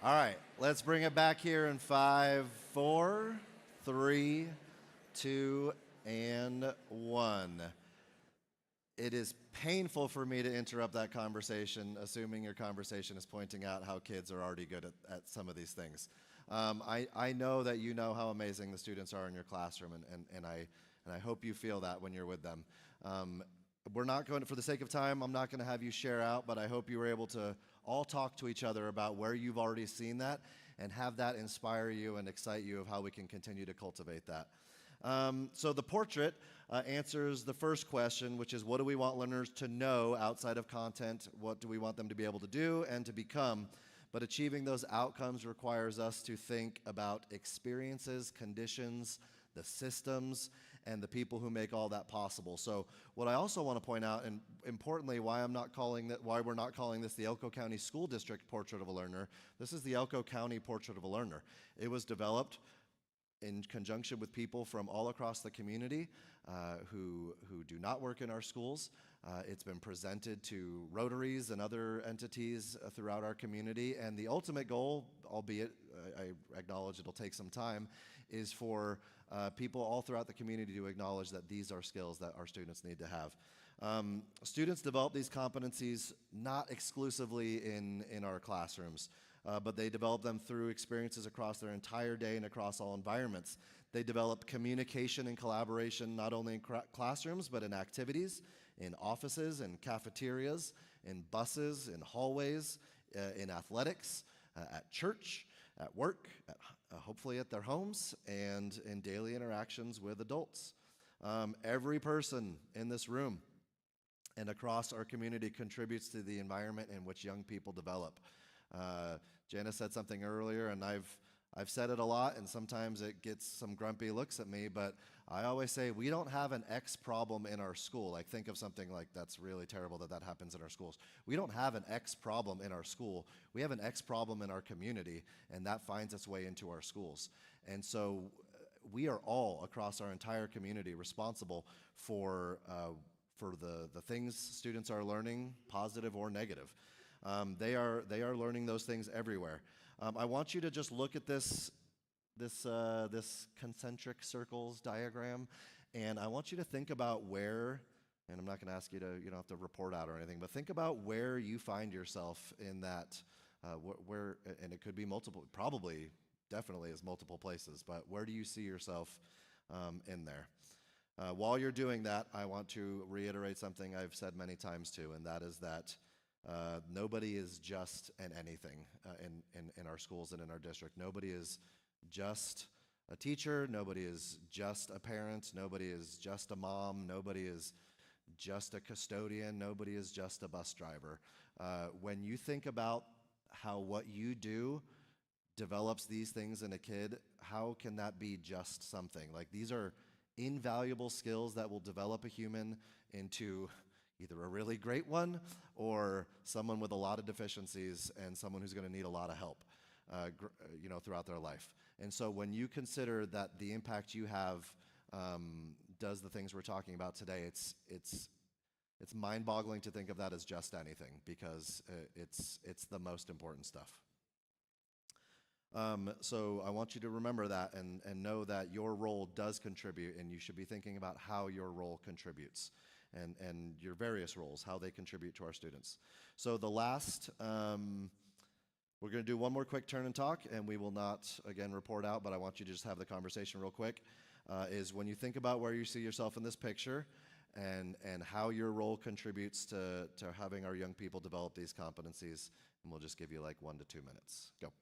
All right, let's bring it back here in 5, 4, 3, 2, and 1. It is painful for me to interrupt that conversation, assuming your conversation is pointing out how kids are already good at some of these things. I know that you know how amazing the students are in your classroom, and I hope you feel that when you're with them. We're not going to, for the sake of time, I'm not going to have you share out, but I hope you were able to all talk to each other about where you've already seen that and have that inspire you and excite you of how we can continue to cultivate that. So the portrait answers the first question, which is what do we want learners to know outside of content? What do we want them to be able to do and to become? But achieving those outcomes requires us to think about experiences, conditions, the systems, and the people who make all that possible. So what I also want to point out, and importantly, why we're not calling this the Elko County School District Portrait of a Learner, this is the Elko County Portrait of a Learner. It was developed in conjunction with people from all across the community who do not work in our schools. It's been presented to Rotaries and other entities throughout our community, and the ultimate goal, albeit I acknowledge it'll take some time, is for people all throughout the community to acknowledge that these are skills that our students need to have. Students develop these competencies not exclusively in our classrooms, but they develop them through experiences across their entire day and across all environments. They develop communication and collaboration not only in classrooms, but in activities, in offices, in cafeterias, in buses, in hallways, in athletics, at church, at work, hopefully at their homes, and in daily interactions with adults. Every person in this room and across our community contributes to the environment in which young people develop. Janice said something earlier, and I've said it a lot, and sometimes it gets some grumpy looks at me, but I always say we don't have an X problem in our school. Like, think of something like that's really terrible that happens in our schools. We don't have an X problem in our school. We have an X problem in our community, and that finds its way into our schools. And so we are all across our entire community responsible for the things students are learning, positive or negative. They are learning those things everywhere. I want you to just look at this concentric circles diagram, and I want you to think about where, and I'm not going to ask you to, you don't have to report out or anything, but think about where you find yourself in that, where, and it could be multiple, probably, definitely is multiple places, but where do you see yourself in there? While you're doing that, I want to reiterate something I've said many times too, and that is that nobody is just an anything in our schools and in our district. Nobody is just a teacher. Nobody is just a parent. Nobody is just a mom. Nobody is just a custodian. Nobody is just a bus driver. When you think about how what you do develops these things in a kid, how can that be just something? Like, these are invaluable skills that will develop a human into either a really great one or someone with a lot of deficiencies and someone who's going to need a lot of help, throughout their life. And so when you consider that the impact you have does the things we're talking about today, it's mind-boggling to think of that as just anything, because it's the most important stuff. So I want you to remember that and know that your role does contribute, and you should be thinking about how your role contributes and your various roles, how they contribute to our students. So the last, we're going to do one more quick turn and talk, and we will not, again, report out, but I want you to just have the conversation real quick, is when you think about where you see yourself in this picture and how your role contributes to having our young people develop these competencies, and we'll just give you like 1 to 2 minutes. Go.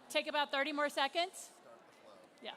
Take about 30 more seconds. Yeah.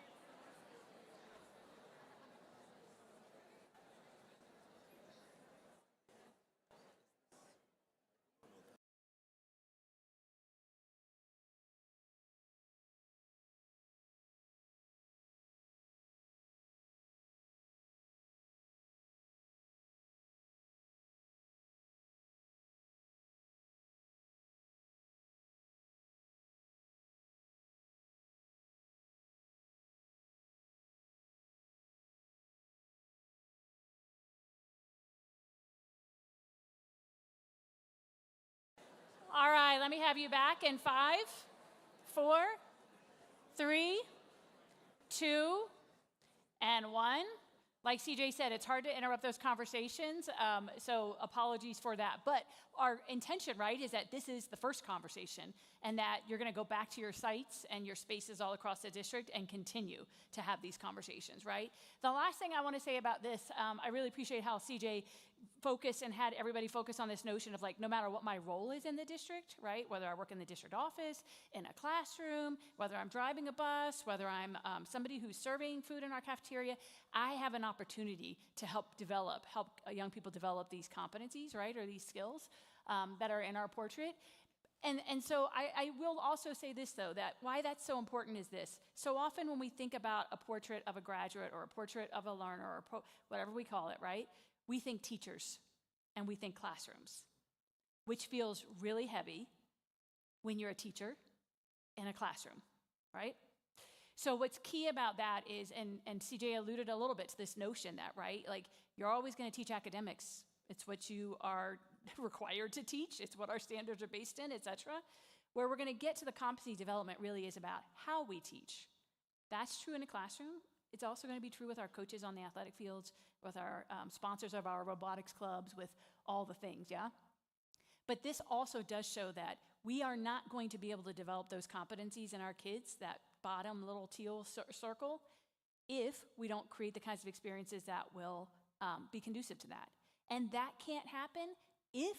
All right, let me have you back in 5, 4, 3, 2, and 1. Like CJ said, it's hard to interrupt those conversations, so apologies for that. But our intention, right, is that this is the first conversation and that you're going to go back to your sites and your spaces all across the district and continue to have these conversations, right? The last thing I want to say about this, I really appreciate how CJ focused and had everybody focus on this notion of like, no matter what my role is in the district, right? Whether I work in the district office, in a classroom, whether I'm driving a bus, whether I'm somebody who's serving food in our cafeteria, I have an opportunity to help young people develop these competencies, right? Or these skills that are in our portrait. And so I will also say this, though, that why that's so important is this. So often when we think about a portrait of a graduate or a portrait of a learner or whatever we call it, right? We think teachers and we think classrooms, which feels really heavy when you're a teacher in a classroom, right? So what's key about that is, and CJ alluded a little bit to this notion that, right, like you're always going to teach academics. It's what you are required to teach. It's what our standards are based in, et cetera. Where we're going to get to the competency development really is about how we teach. That's true in a classroom. It's also going to be true with our coaches on the athletic fields, with our sponsors of our robotics clubs, with all the things, yeah? But this also does show that we are not going to be able to develop those competencies in our kids, that bottom little teal circle, if we don't create the kinds of experiences that will be conducive to that. And that can't happen if,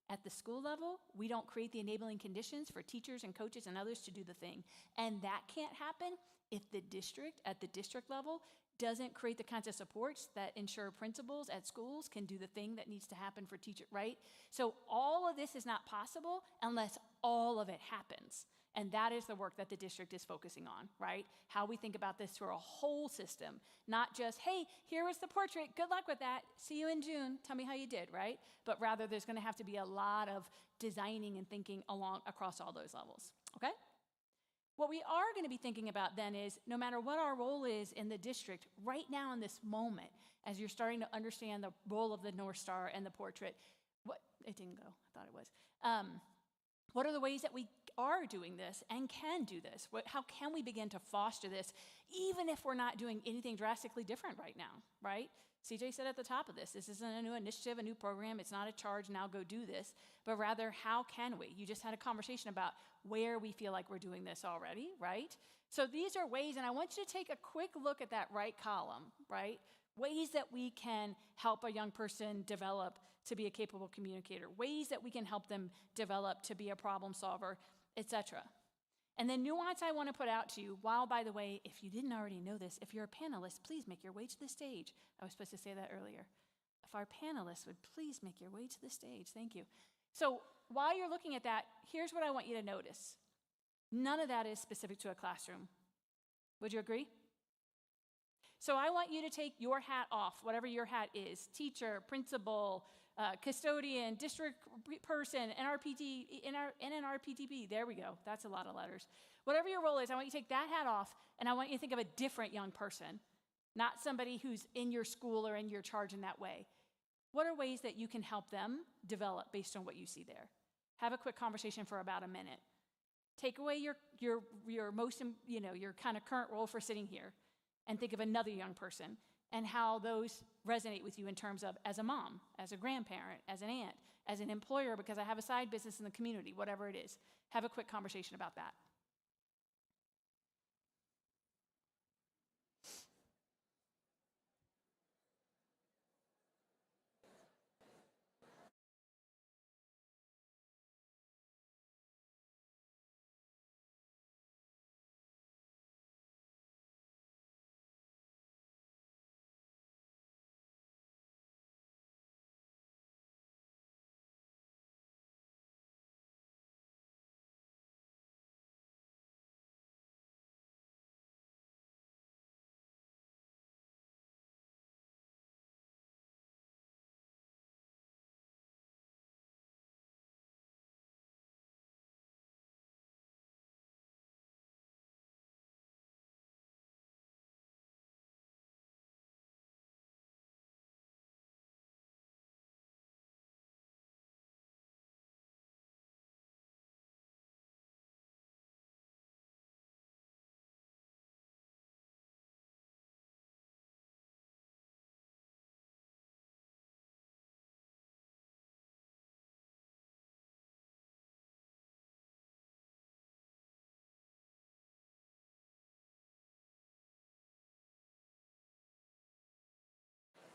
at the school level, we don't create the enabling conditions for teachers and coaches and others to do the thing. And that can't happen if the district, at the district level, doesn't create the kinds of supports that ensure principals at schools can do the thing that needs to happen for teachers, right? So all of this is not possible unless all of it happens. And that is the work that the district is focusing on, right? How we think about this through a whole system, not just, hey, here was the portrait, good luck with that, see you in June, tell me how you did, right? But rather there's gonna have to be a lot of designing and thinking across all those levels, okay? What we are going to be thinking about then is, no matter what our role is in the district, right now in this moment, as you're starting to understand the role of the North Star and the portrait, it didn't go, I thought it was. What are the ways that we are doing this and can do this? How can we begin to foster this, even if we're not doing anything drastically different right now, right? CJ said at the top of this isn't a new initiative, a new program. It's not a charge, now go do this, but rather, how can we? You just had a conversation about where we feel like we're doing this already, right? So these are ways, and I want you to take a quick look at that right column, right? Ways that we can help a young person develop to be a capable communicator, ways that we can help them develop to be a problem solver, etc. And the nuance I want to put out to you, while, by the way, if you didn't already know this, if you're a panelist, please make your way to the stage. I was supposed to say that earlier. If our panelists would please make your way to the stage. Thank you. So while you're looking at that, here's what I want you to notice. None of that is specific to a classroom. Would you agree? So I want you to take your hat off, whatever your hat is, teacher, principal, custodian, district person, NNRPTB, there we go, that's a lot of letters. Whatever your role is, I want you to take that hat off, and I want you to think of a different young person, not somebody who's in your school or in your charge in that way. What are ways that you can help them develop based on what you see there? Have a quick conversation for about a minute. Take away your most, your kind of current role for sitting here, and think of another young person and how those resonate with you in terms of as a mom, as a grandparent, as an aunt, as an employer because I have a side business in the community, whatever it is. Have a quick conversation about that.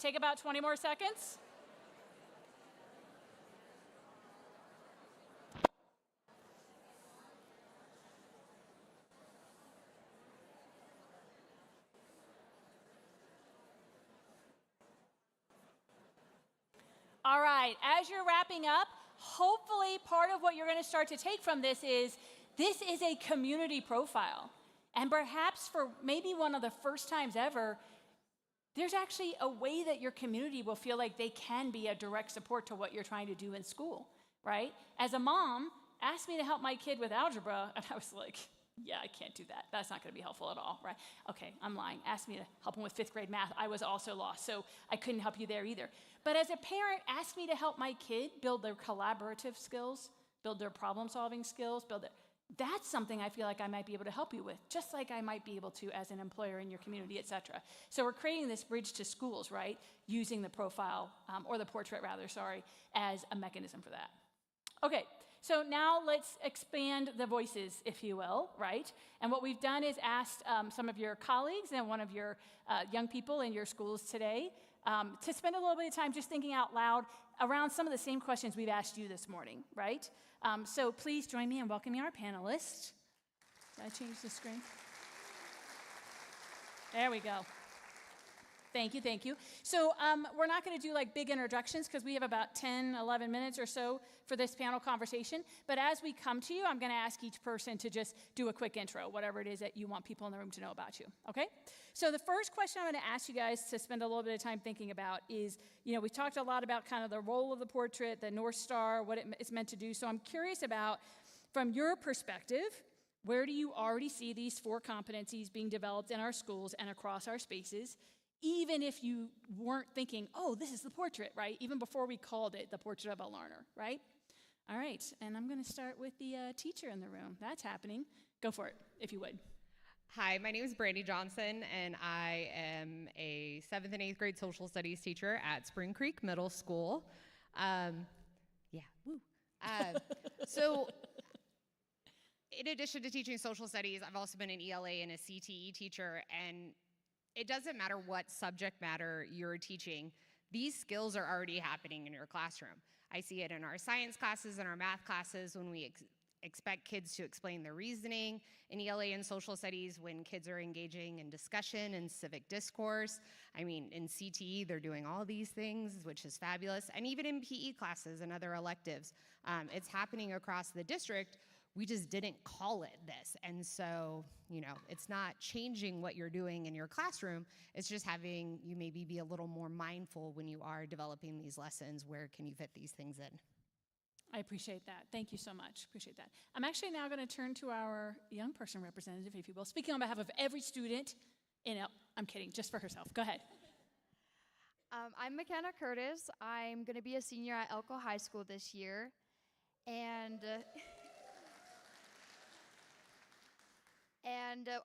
Take about 20 more seconds. All right, as you're wrapping up, hopefully part of what you're going to start to take from this is a community profile. And perhaps for maybe one of the first times ever, there's actually a way that your community will feel like they can be a direct support to what you're trying to do in school, right? As a mom, asked me to help my kid with algebra, and I was like, yeah, I can't do that. That's not going to be helpful at all, right? Okay, I'm lying. Asked me to help him with 5th grade math. I was also lost, so I couldn't help you there either. But as a parent, asked me to help my kid build their collaborative skills, build their problem-solving skills, that's something I feel like I might be able to help you with, just like I might be able to as an employer in your community, et cetera. So we're creating this bridge to schools, right? Using the profile, or the portrait rather, sorry, as a mechanism for that. Okay, so now let's expand the voices, if you will, right? And what we've done is asked some of your colleagues and one of your young people in your schools today to spend a little bit of time just thinking out loud around some of the same questions we've asked you this morning, right? So please join me in welcoming our panelists. Did I change the screen? There we go. Thank you, thank you. So we're not going to do like big introductions because we have about 10, 11 minutes or so for this panel conversation. But as we come to you, I'm going to ask each person to just do a quick intro, whatever it is that you want people in the room to know about you, okay? So the first question I'm going to ask you guys to spend a little bit of time thinking about is, we talked a lot about kind of the role of the portrait, the North Star, what it's meant to do. So I'm curious about, from your perspective, where do you already see these 4 competencies being developed in our schools and across our spaces? Even if you weren't thinking, oh, this is the portrait, right? Even before we called it the portrait of a learner, right? All right, and I'm going to start with the teacher in the room. That's happening. Go for it, if you would. Hi, my name is Brandy Johnson, and I am a 7th and 8th grade social studies teacher at Spring Creek Middle School. So in addition to teaching social studies, I've also been an ELA and a CTE teacher, and it doesn't matter what subject matter you're teaching, these skills are already happening in your classroom. I see it in our science classes and our math classes when we expect kids to explain their reasoning. In ELA and social studies, when kids are engaging in discussion and civic discourse. I mean, in CTE, they're doing all these things, which is fabulous. And even in PE classes and other electives, it's happening across the district. We just didn't call it this. And so, it's not changing what you're doing in your classroom. It's just having you maybe be a little more mindful when you are developing these lessons. Where can you fit these things in? I appreciate that. Thank you so much. Appreciate that. I'm actually now going to turn to our young person representative, if you will, speaking on behalf of every student. I'm kidding, just for herself. Go ahead. I'm McKenna Curtis. I'm going to be a senior at Elko High School this year. And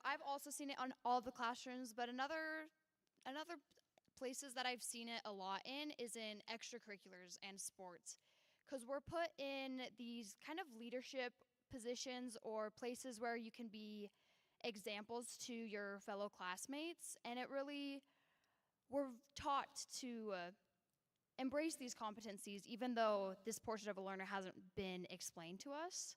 I've also seen it on all the classrooms, but another places that I've seen it a lot in is in extracurriculars and sports, because we're put in these kind of leadership positions or places where you can be examples to your fellow classmates, and we're taught to embrace these competencies, even though this portrait of a learner hasn't been explained to us.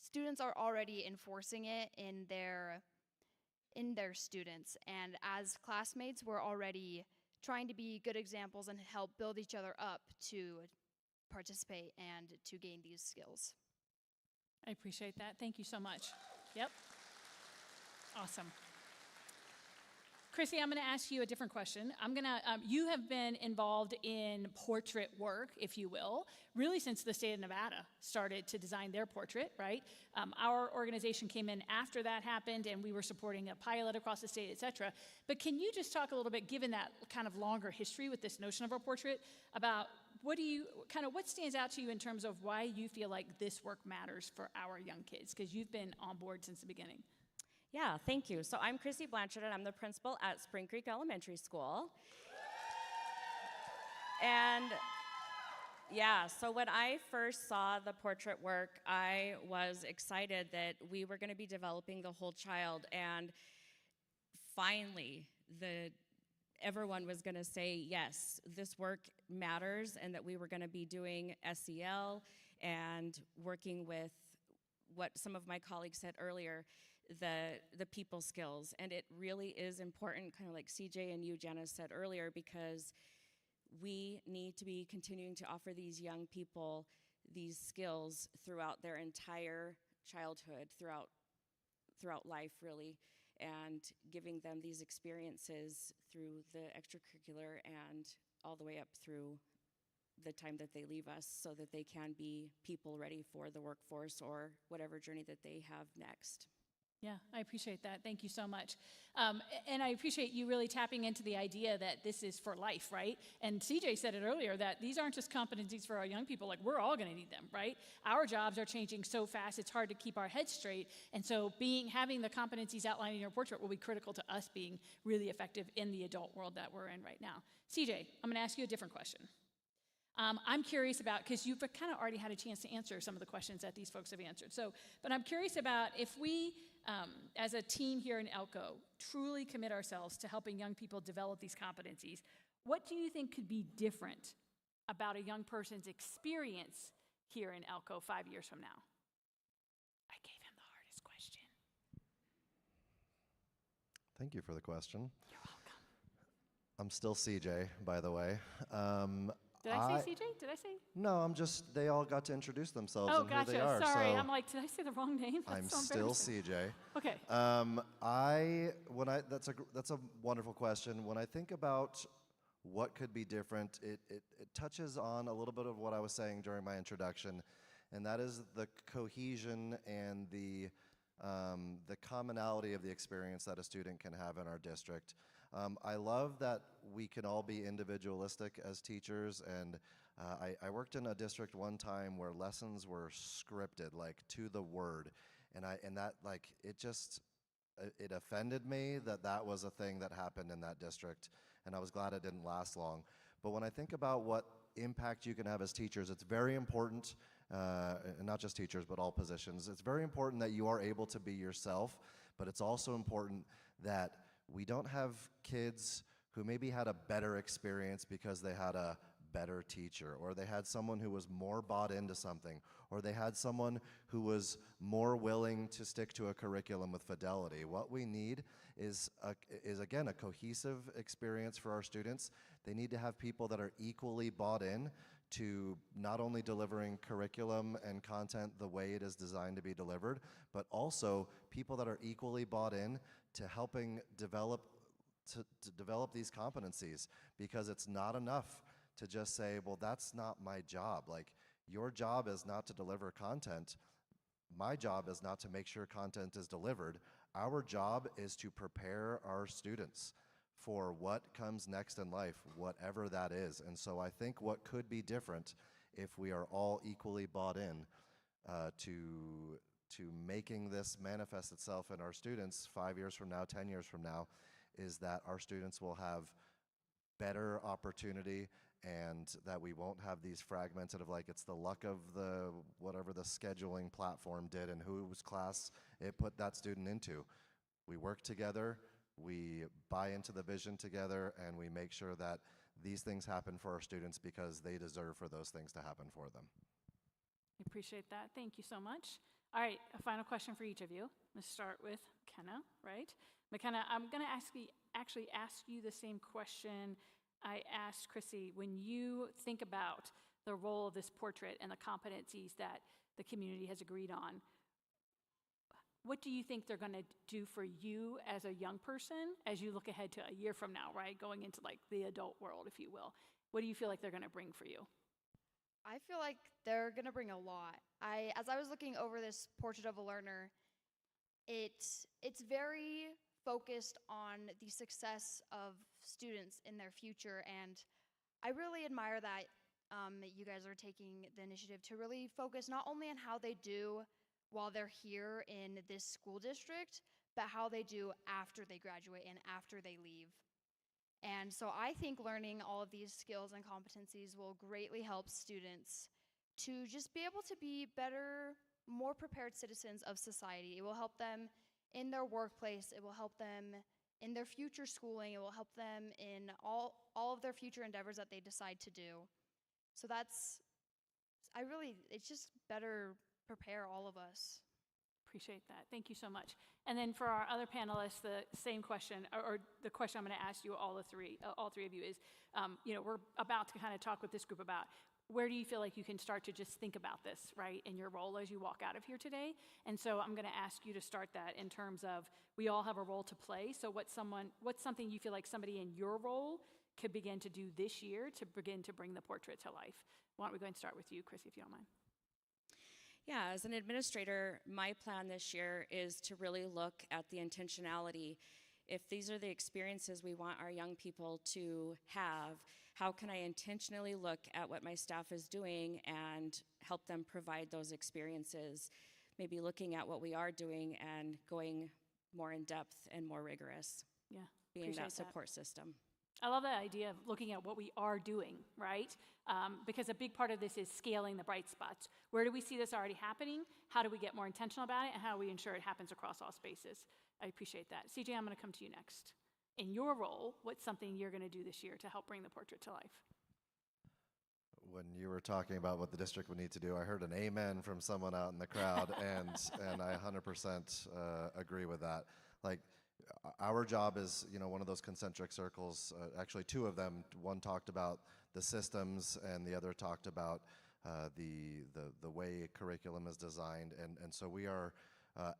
Students are already enforcing it in their students, and as classmates, we're already trying to be good examples and help build each other up to participate and to gain these skills. I appreciate that. Thank you so much. Yep. Awesome. Chrissy, I'm going to ask you a different question. You have been involved in portrait work, if you will, really since the state of Nevada started to design their portrait, right? Our organization came in after that happened, and we were supporting a pilot across the state, et cetera. But can you just talk a little bit, given that kind of longer history with this notion of a portrait, about what stands out to you in terms of why you feel like this work matters for our young kids? Because you've been on board since the beginning. Yeah, thank you. So I'm Chrissy Blanchard, and I'm the principal at Spring Creek Elementary School. And so when I first saw the portrait work, I was excited that we were going to be developing the whole child, and finally, the everyone was going to say, yes, this work matters, and that we were going to be doing SEL and working with what some of my colleagues said earlier, the people skills. And it really is important, kind of like CJ and you, Janice, said earlier, because we need to be continuing to offer these young people these skills throughout their entire childhood, throughout life, really, and giving them these experiences through the extracurricular and all the way up through the time that they leave us, so that they can be people ready for the workforce or whatever journey that they have next. Yeah, I appreciate that. Thank you so much. And I appreciate you really tapping into the idea that this is for life, right? And CJ said it earlier, that these aren't just competencies for our young people. Like, we're all going to need them, right? Our jobs are changing so fast, it's hard to keep our heads straight. And so having the competencies outlined in your portrait will be critical to us being really effective in the adult world that we're in right now. CJ, I'm going to ask you a different question. I'm curious about, because you've kind of already had a chance to answer some of the questions that these folks have answered. But I'm curious about, if we, as a team here in Elko, truly commit ourselves to helping young people develop these competencies, what do you think could be different about a young person's experience here in Elko 5 years from now? I gave him the hardest question. Thank you for the question. You're welcome. I'm still CJ, by the way. Did I say CJ? Did I say? No, they all got to introduce themselves Oh, and gotcha. who they are. Sorry. So I'm like, did I say the wrong name? That's I'm so still embarrassing. CJ. Okay. That's a wonderful question. When I think about what could be different, it touches on a little bit of what I was saying during my introduction, and that is the cohesion and the commonality of the experience that a student can have in our district. I love that we can all be individualistic as teachers, and I worked in a district one time where lessons were scripted, like to the word, and that like it offended me that was a thing that happened in that district, and I was glad it didn't last long. But when I think about what impact you can have as teachers, it's very important, and not just teachers, but all positions. It's very important that you are able to be yourself, but it's also important that we don't have kids who maybe had a better experience because they had a better teacher, or they had someone who was more bought into something, or they had someone who was more willing to stick to a curriculum with fidelity. What we need is again, a cohesive experience for our students. They need to have people that are equally bought in to not only delivering curriculum and content the way it is designed to be delivered, but also people that are equally bought in to helping develop these competencies, because it's not enough to just say, well, that's not my job. Like, your job is not to deliver content. My job is not to make sure content is delivered. Our job is to prepare our students for what comes next in life, whatever that is. And so I think what could be different if we are all equally bought in to making this manifest itself in our students 5 years from now, 10 years from now, is that our students will have better opportunity, and that we won't have these fragmented of like, it's the luck of whatever the scheduling platform did and whose class it put that student into. We work together, we buy into the vision together, and we make sure that these things happen for our students because they deserve for those things to happen for them. I appreciate that. Thank you so much. All right, a final question for each of you. Let's start with McKenna, right? McKenna, I'm going to actually ask you the same question I asked Chrissy. When you think about the role of this portrait and the competencies that the community has agreed on, what do you think they're going to do for you as a young person as you look ahead to a year from now, right? Going into like the adult world, if you will. What do you feel like they're going to bring for you? I feel like they're gonna bring a lot. As I was looking over this portrait of a learner, it's very focused on the success of students in their future, and I really admire that you guys are taking the initiative to really focus not only on how they do while they're here in this school district, but how they do after they graduate and after they leave. And so I think learning all of these skills and competencies will greatly help students to just be able to be better, more prepared citizens of society. It will help them in their workplace. It will help them in their future schooling. It will help them in all of their future endeavors that they decide to do. So it's just better prepare all of us. Appreciate that. Thank you so much. And then for our other panelists, the same question, or the question I'm going to ask you, all three of you, is, we're about to kind of talk with this group about where do you feel like you can start to just think about this, right, in your role as you walk out of here today? And so I'm going to ask you to start that in terms of we all have a role to play. So what's something you feel like somebody in your role could begin to do this year to begin to bring the portrait to life? Why don't we go and start with you, Chrissy, if you don't mind? Yeah, as an administrator, my plan this year is to really look at the intentionality. If these are the experiences we want our young people to have, how can I intentionally look at what my staff is doing and help them provide those experiences? Maybe looking at what we are doing and going more in depth and more rigorous. Yeah, being appreciate that support system. I love that idea of looking at what we are doing, right? Because a big part of this is scaling the bright spots. Where do we see this already happening? How do we get more intentional about it? And how do we ensure it happens across all spaces? I appreciate that. CJ, I'm going to come to you next. In your role, what's something you're going to do this year to help bring the portrait to life? When you were talking about what the district would need to do, I heard an amen from someone out in the crowd, and I 100% agree with that. Like, our job is, one of those concentric circles, actually two of them. One talked about the systems, and the other talked about the way curriculum is designed. And so we are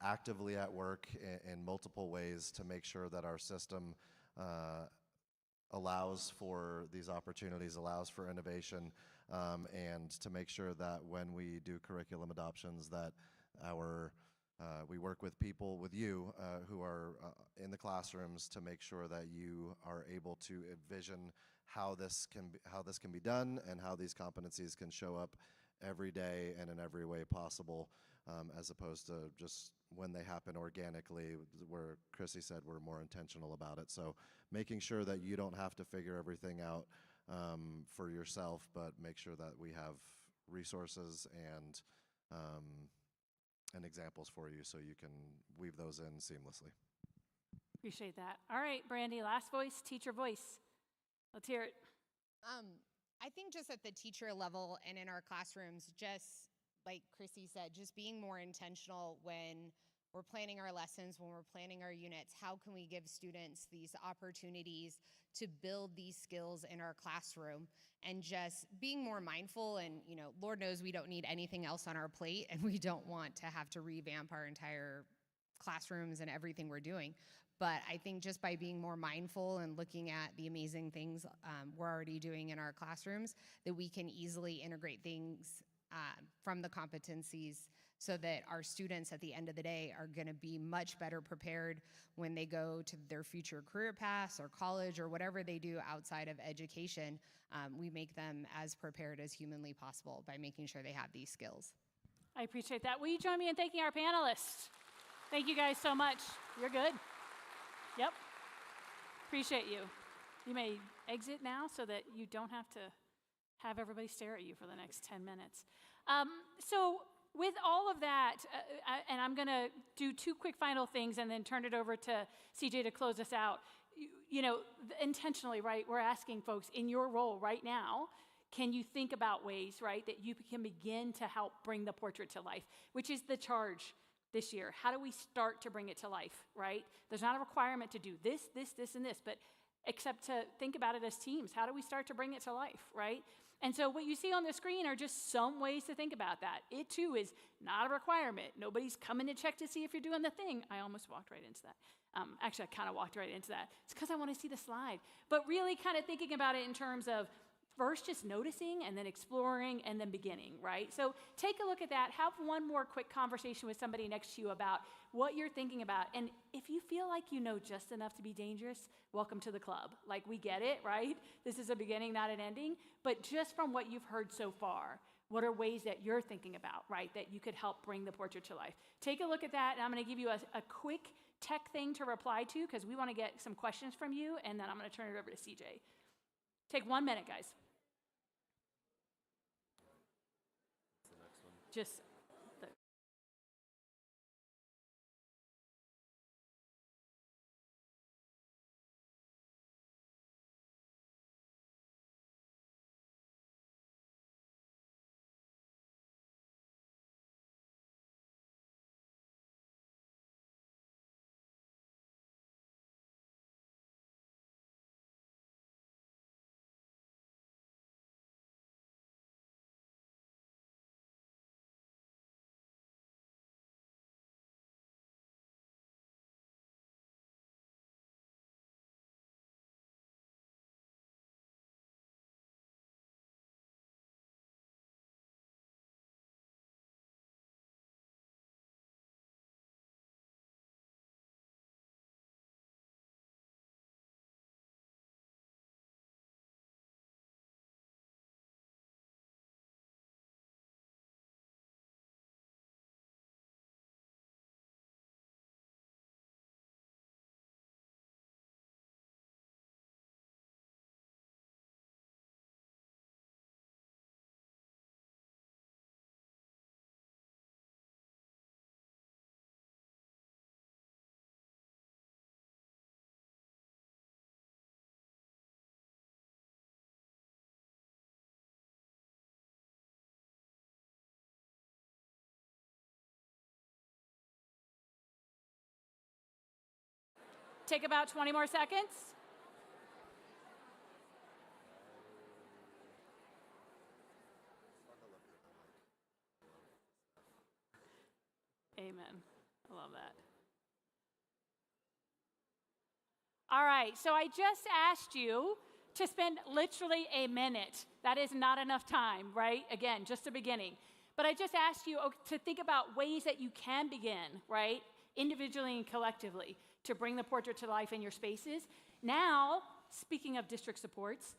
actively at work in multiple ways to make sure that our system allows for these opportunities, allows for innovation, and to make sure that when we do curriculum adoptions that we work with people, with you, who are in the classrooms to make sure that you are able to envision how this can be done and how these competencies can show up every day and in every way possible, as opposed to just when they happen organically, where Chrissy said we're more intentional about it. So making sure that you don't have to figure everything out for yourself, but make sure that we have resources and examples for you so you can weave those in seamlessly. Appreciate that. All right, Brandy, last voice, teacher voice. Let's hear it. I think just at the teacher level and in our classrooms, just like Chrissy said, just being more intentional when we're planning our lessons, when we're planning our units. How can we give students these opportunities to build these skills in our classroom, and just being more mindful? And Lord knows we don't need anything else on our plate, and we don't want to have to revamp our entire classrooms and everything we're doing. But I think just by being more mindful and looking at the amazing things we're already doing in our classrooms, that we can easily integrate things from the competencies so that our students at the end of the day are going to be much better prepared when they go to their future career paths or college or whatever they do outside of education. We make them as prepared as humanly possible by making sure they have these skills. I appreciate that. Will you join me in thanking our panelists? Thank you guys so much. You're good. Yep. Appreciate you. You may exit now so that you don't have to have everybody stare at you for the next 10 minutes. So with all of that, and I'm going to do two quick final things and then turn it over to CJ to close us out. Intentionally, right, we're asking folks in your role right now, can you think about ways, right, that you can begin to help bring the portrait to life, which is the charge this year. How do we start to bring it to life, right? There's not a requirement to do this, and this, but except to think about it as teams. How do we start to bring it to life, right? And so what you see on the screen are just some ways to think about that. It, too, is not a requirement. Nobody's coming to check to see if you're doing the thing. I almost walked right into that. Actually, I kind of walked right into that. It's because I want to see the slide. But really kind of thinking about it in terms of first just noticing and then exploring and then beginning, right? So take a look at that. Have one more quick conversation with somebody next to you about what you're thinking about. And if you feel like you know just enough to be dangerous, welcome to the club. Like, we get it, right? This is a beginning, not an ending. But just from what you've heard so far, what are ways that you're thinking about, right, that you could help bring the portrait to life? Take a look at that, and I'm going to give you a quick tech thing to reply to because we want to get some questions from you, and then I'm going to turn it over to CJ. Take 1 minute, guys. Just Take about 20 more seconds. Amen. I love that. All right, so I just asked you to spend literally a minute. That is not enough time, right? Again, just the beginning. But I just asked you to think about ways that you can begin, right? Individually and collectively, to bring the portrait to life in your spaces. Now, speaking of district supports,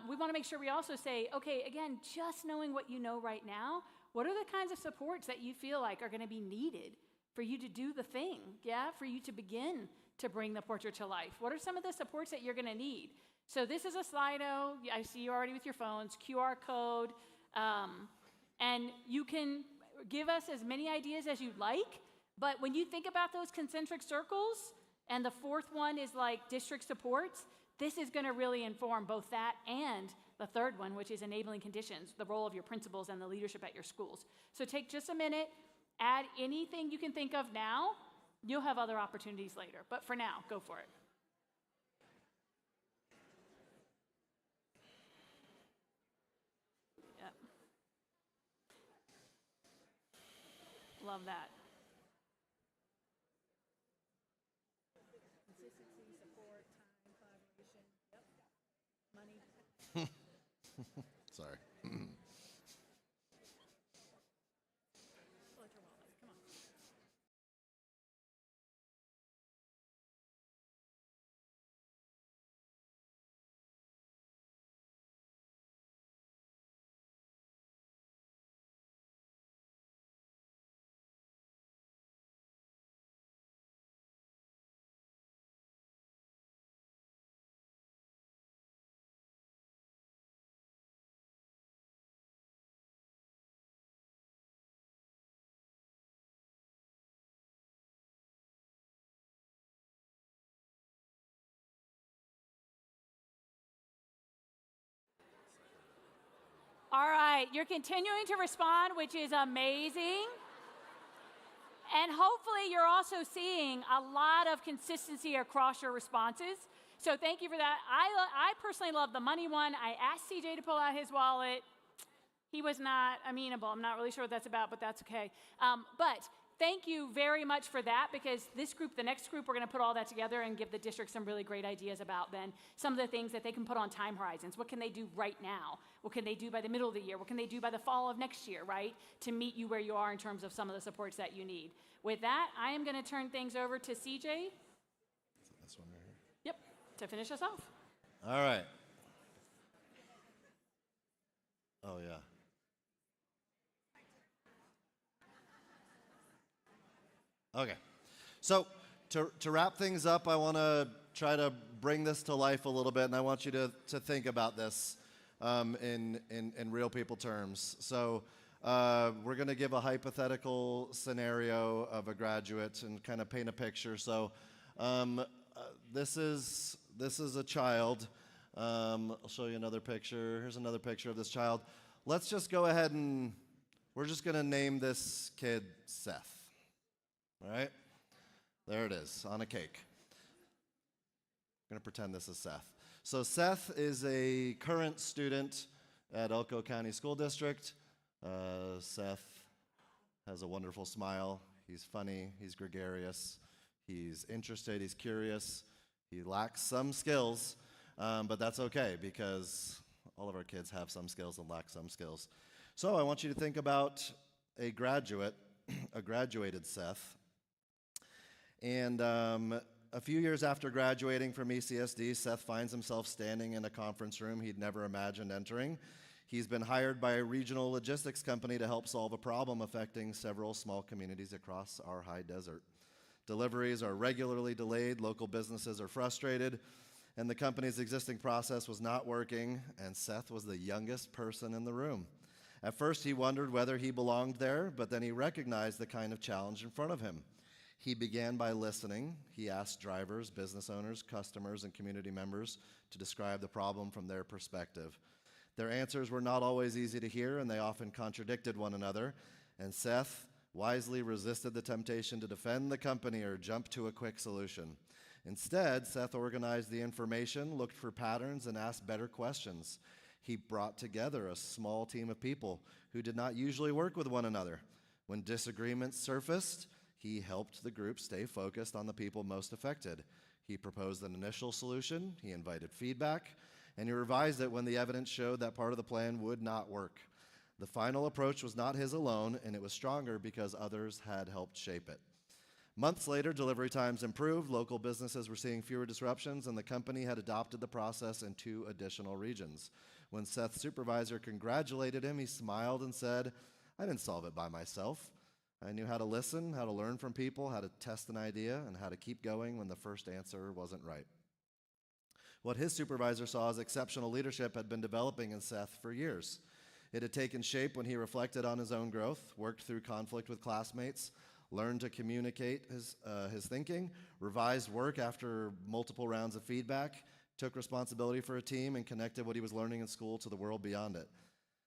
we want to make sure we also say, okay, again, just knowing what you know right now, what are the kinds of supports that you feel like are going to be needed for you to do the thing, yeah? For you to begin to bring the portrait to life? What are some of the supports that you're going to need? So this is a Slido. I see you already with your phones, QR code. And you can give us as many ideas as you'd like. But when you think about those concentric circles, and the fourth one is like district supports, this is going to really inform both that and the third one, which is enabling conditions, the role of your principals and the leadership at your schools. So take just a minute, add anything you can think of now. You'll have other opportunities later, but for now, go for it. Yep. Love that. Consistency, support, time, collaboration. Yep. Money. Sorry. All right, you're continuing to respond, which is amazing. And hopefully you're also seeing a lot of consistency across your responses. So thank you for that. I personally love the money one. I asked CJ to pull out his wallet. He was not amenable. I'm not really sure what that's about, but that's okay. But thank you very much for that, because this group, the next group, we're going to put all that together and give the district some really great ideas about then some of the things that they can put on time horizons. What can they do right now? What can they do by the middle of the year? What can they do by the fall of next year, right? To meet you where you are in terms of some of the supports that you need. With that, I am going to turn things over to CJ. This one right here. Yep, to finish us off. All right. Oh, yeah. Okay. So to wrap things up, I want to try to bring this to life a little bit, and I want you to think about this in real people terms. So we're going to give a hypothetical scenario of a graduate and kind of paint a picture. So this is a child. I'll show you another picture. Here's another picture of this child. Let's just go ahead and we're just going to name this kid Seth. All right? There it is, on a cake. I'm going to pretend this is Seth. So Seth is a current student at Elko County School District. Seth has a wonderful smile. He's funny. He's gregarious. He's interested. He's curious. He lacks some skills, but that's okay, because all of our kids have some skills and lack some skills. So I want you to think about a graduate, a graduated Seth. And a few years after graduating from ECSD, Seth finds himself standing in a conference room he'd never imagined entering. He's been hired by a regional logistics company to help solve a problem affecting several small communities across our high desert. Deliveries are regularly delayed, local businesses are frustrated, and the company's existing process was not working, and Seth was the youngest person in the room. At first, he wondered whether he belonged there, but then he recognized the kind of challenge in front of him. He began by listening. He asked drivers, business owners, customers, and community members to describe the problem from their perspective. Their answers were not always easy to hear, and they often contradicted one another, and Seth wisely resisted the temptation to defend the company or jump to a quick solution. Instead, Seth organized the information, looked for patterns, and asked better questions. He brought together a small team of people who did not usually work with one another. When disagreements surfaced, he helped the group stay focused on the people most affected. He proposed an initial solution, he invited feedback, and he revised it when the evidence showed that part of the plan would not work. The final approach was not his alone, and it was stronger because others had helped shape it. Months later, delivery times improved, local businesses were seeing fewer disruptions, and the company had adopted the process in 2 additional regions. When Seth's supervisor congratulated him, he smiled and said, "I didn't solve it by myself. I knew how to listen, how to learn from people, how to test an idea, and how to keep going when the first answer wasn't right." What his supervisor saw as exceptional leadership had been developing in Seth for years. It had taken shape when he reflected on his own growth, worked through conflict with classmates, learned to communicate his thinking, revised work after multiple rounds of feedback, took responsibility for a team, and connected what he was learning in school to the world beyond it.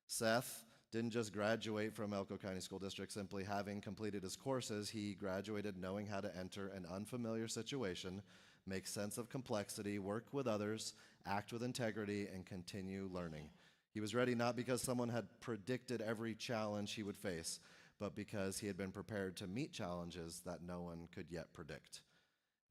Seth didn't just graduate from Elko County School District simply having completed his courses. He graduated knowing how to enter an unfamiliar situation, make sense of complexity, work with others, act with integrity, and continue learning. He was ready not because someone had predicted every challenge he would face, but because he had been prepared to meet challenges that no one could yet predict.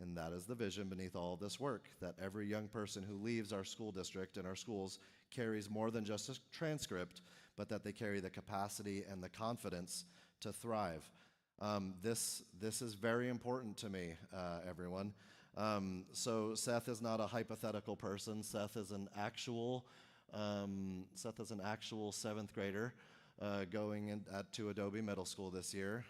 And that is the vision beneath all of this work, that every young person who leaves our school district and our schools carries more than just a transcript, but that they carry the capacity and the confidence to thrive. This is very important to me, everyone. So Seth is not a hypothetical person. Seth is an actual 7th grader going to Adobe Middle School this year.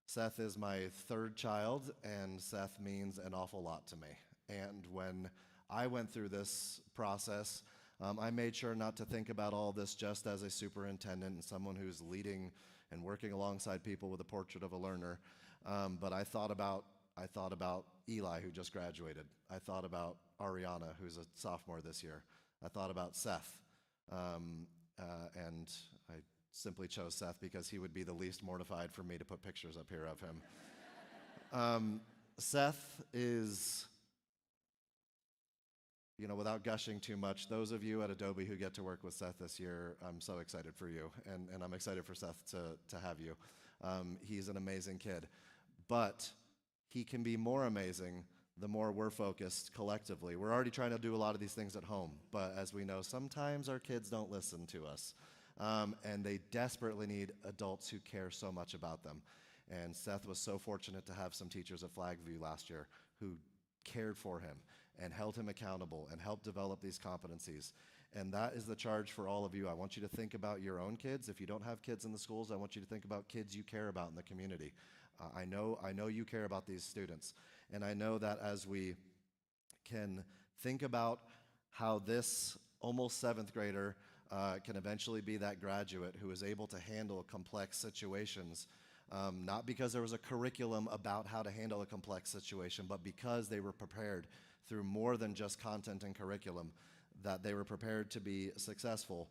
Seth is my 3rd child, and Seth means an awful lot to me. And when I went through this process, I made sure not to think about all this just as a superintendent and someone who's leading and working alongside people with a portrait of a learner. But I thought about Eli, who just graduated. I thought about Ariana, who's a sophomore this year. I thought about Seth, and I simply chose Seth because he would be the least mortified for me to put pictures up here of him. Seth is, without gushing too much, those of you at Adobe who get to work with Seth this year, I'm so excited for you, and I'm excited for Seth to have you. He's an amazing kid, but he can be more amazing the more we're focused collectively. We're already trying to do a lot of these things at home, but as we know, sometimes our kids don't listen to us, and they desperately need adults who care so much about them. And Seth was so fortunate to have some teachers at Flagview last year who cared for him and held him accountable and helped develop these competencies. And that is the charge for all of you. I want you to think about your own kids. If you don't have kids in the schools, I want you to think about kids you care about in the community. I know you care about these students. And I know that as we can think about how this almost 7th grader can eventually be that graduate who is able to handle complex situations, not because there was a curriculum about how to handle a complex situation, but because they were prepared through more than just content and curriculum, that they were prepared to be successful.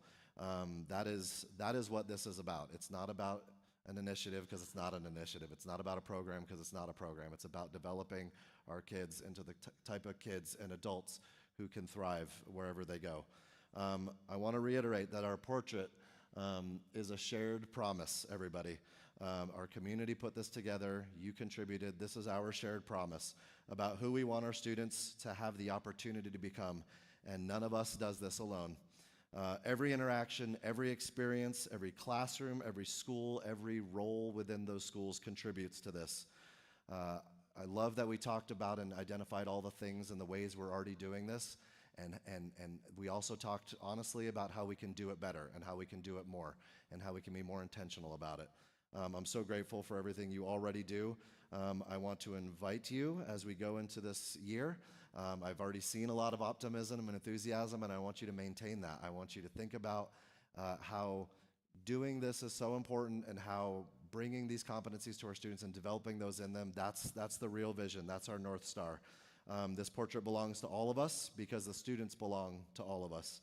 That is what this is about. It's not about an initiative because it's not an initiative. It's not about a program because it's not a program. It's about developing our kids into the type of kids and adults who can thrive wherever they go. I want to reiterate that our portrait is a shared promise, everybody. Our community put this together. You contributed. This is our shared promise about who we want our students to have the opportunity to become, and none of us does this alone. Every interaction, every experience, every classroom, every school, every role within those schools contributes to this. I love that we talked about and identified all the things and the ways we're already doing this, and we also talked honestly about how we can do it better and how we can do it more and how we can be more intentional about it. I'm so grateful for everything you already do. I want to invite you as we go into this year. I've already seen a lot of optimism and enthusiasm, and I want you to maintain that. I want you to think about how doing this is so important and how bringing these competencies to our students and developing those in them, that's the real vision. That's our North Star. This portrait belongs to all of us because the students belong to all of us.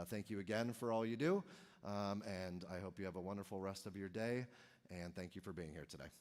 Thank you again for all you do, and I hope you have a wonderful rest of your day, and thank you for being here today.